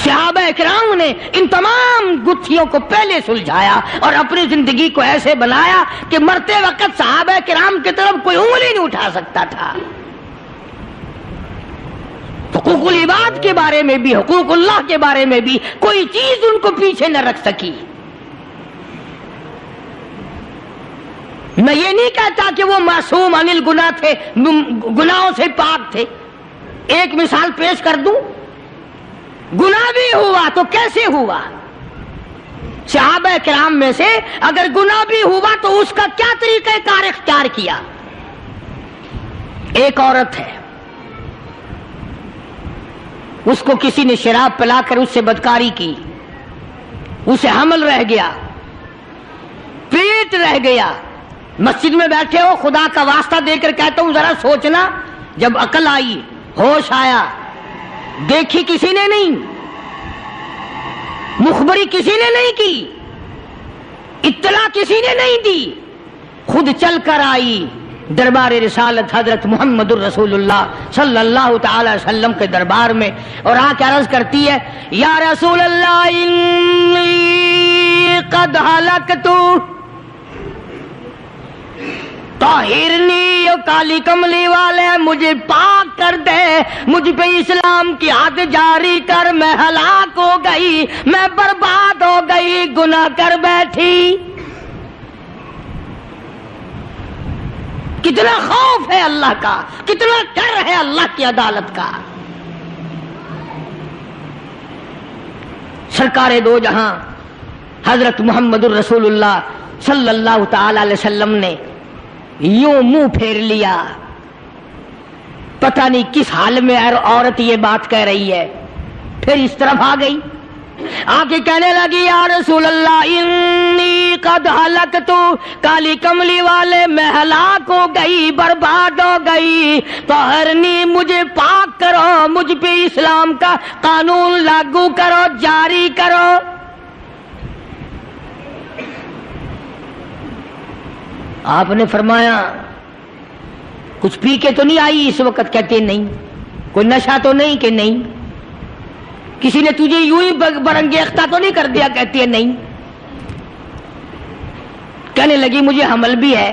صحابہ کرام نے ان تمام گتھیوں کو پہلے سلجھایا اور اپنی زندگی کو ایسے بنایا کہ مرتے وقت صحابہ کرام کی طرف کوئی انگلی نہیں اٹھا سکتا تھا۔ حقوق العباد کے بارے میں بھی، حقوق اللہ کے بارے میں بھی کوئی چیز ان کو پیچھے نہ رکھ سکی۔ میں یہ نہیں کہتا کہ وہ معصوم عن الگناہ تھے، گناہوں سے پاک تھے۔ ایک مثال پیش کر دوں، گناہ بھی ہوا تو کیسے ہوا؟ صحابہ کرام میں سے اگر گناہ بھی ہوا تو اس کا کیا طریقہ کار اختیار کیا؟ ایک عورت ہے، اس کو کسی نے شراب پلا کر اس سے بدکاری کی، اسے حمل رہ گیا، پیٹ رہ گیا۔ مسجد میں بیٹھے ہو، خدا کا واسطہ دے کر کہتا ہوں ذرا سوچنا، جب عقل آئی، ہوش آیا، دیکھی کسی نے نہیں، مخبری کسی نے نہیں کی، اطلاع کسی نے نہیں دی، خود چل کر آئی دربار رسالت حضرت محمد الرسول اللہ صلی اللہ تعالی وسلم کے دربار میں، اور آ کے عرض کرتی ہے یا رسول اللہ انی قد ہلکت طاہرنی، کالی کملی والے مجھے پاک کر دے، مجھ پہ اسلام کی حد جاری کر، میں ہلاک ہو گئی، میں برباد ہو گئی، گناہ کر بیٹھی۔ کتنا خوف ہے اللہ کا، کتنا ڈر ہے اللہ کی عدالت کا۔ سرکار دو جہاں حضرت محمد الرسول اللہ صلی اللہ تعالی علیہ وسلم نے یوں منہ پھیر لیا، پتہ نہیں کس حال میں عورت یہ بات کہہ رہی ہے، پھر اس طرف آ گئی، آگے کہنے لگی یا رسول اللہ انی قد ہلکت، کالی کملی والے میں ہلاک ہو گئی، برباد ہو گئی، طہرنی مجھے پاک کرو، مجھ پہ اسلام کا قانون لاگو کرو، جاری کرو۔ آپ نے فرمایا کچھ پی کے تو نہیں آئی اس وقت؟ کہتے نہیں۔ کوئی نشہ تو نہیں؟ کہ نہیں۔ کسی نے تجھے یوں ہی برنگیختہ تو نہیں کر دیا؟ کہتی ہے نہیں۔ کہنے لگی مجھے حمل بھی ہے۔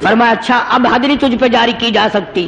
فرمایا اچھا اب حد نہیں تجھ پہ جاری کی جا سکتی،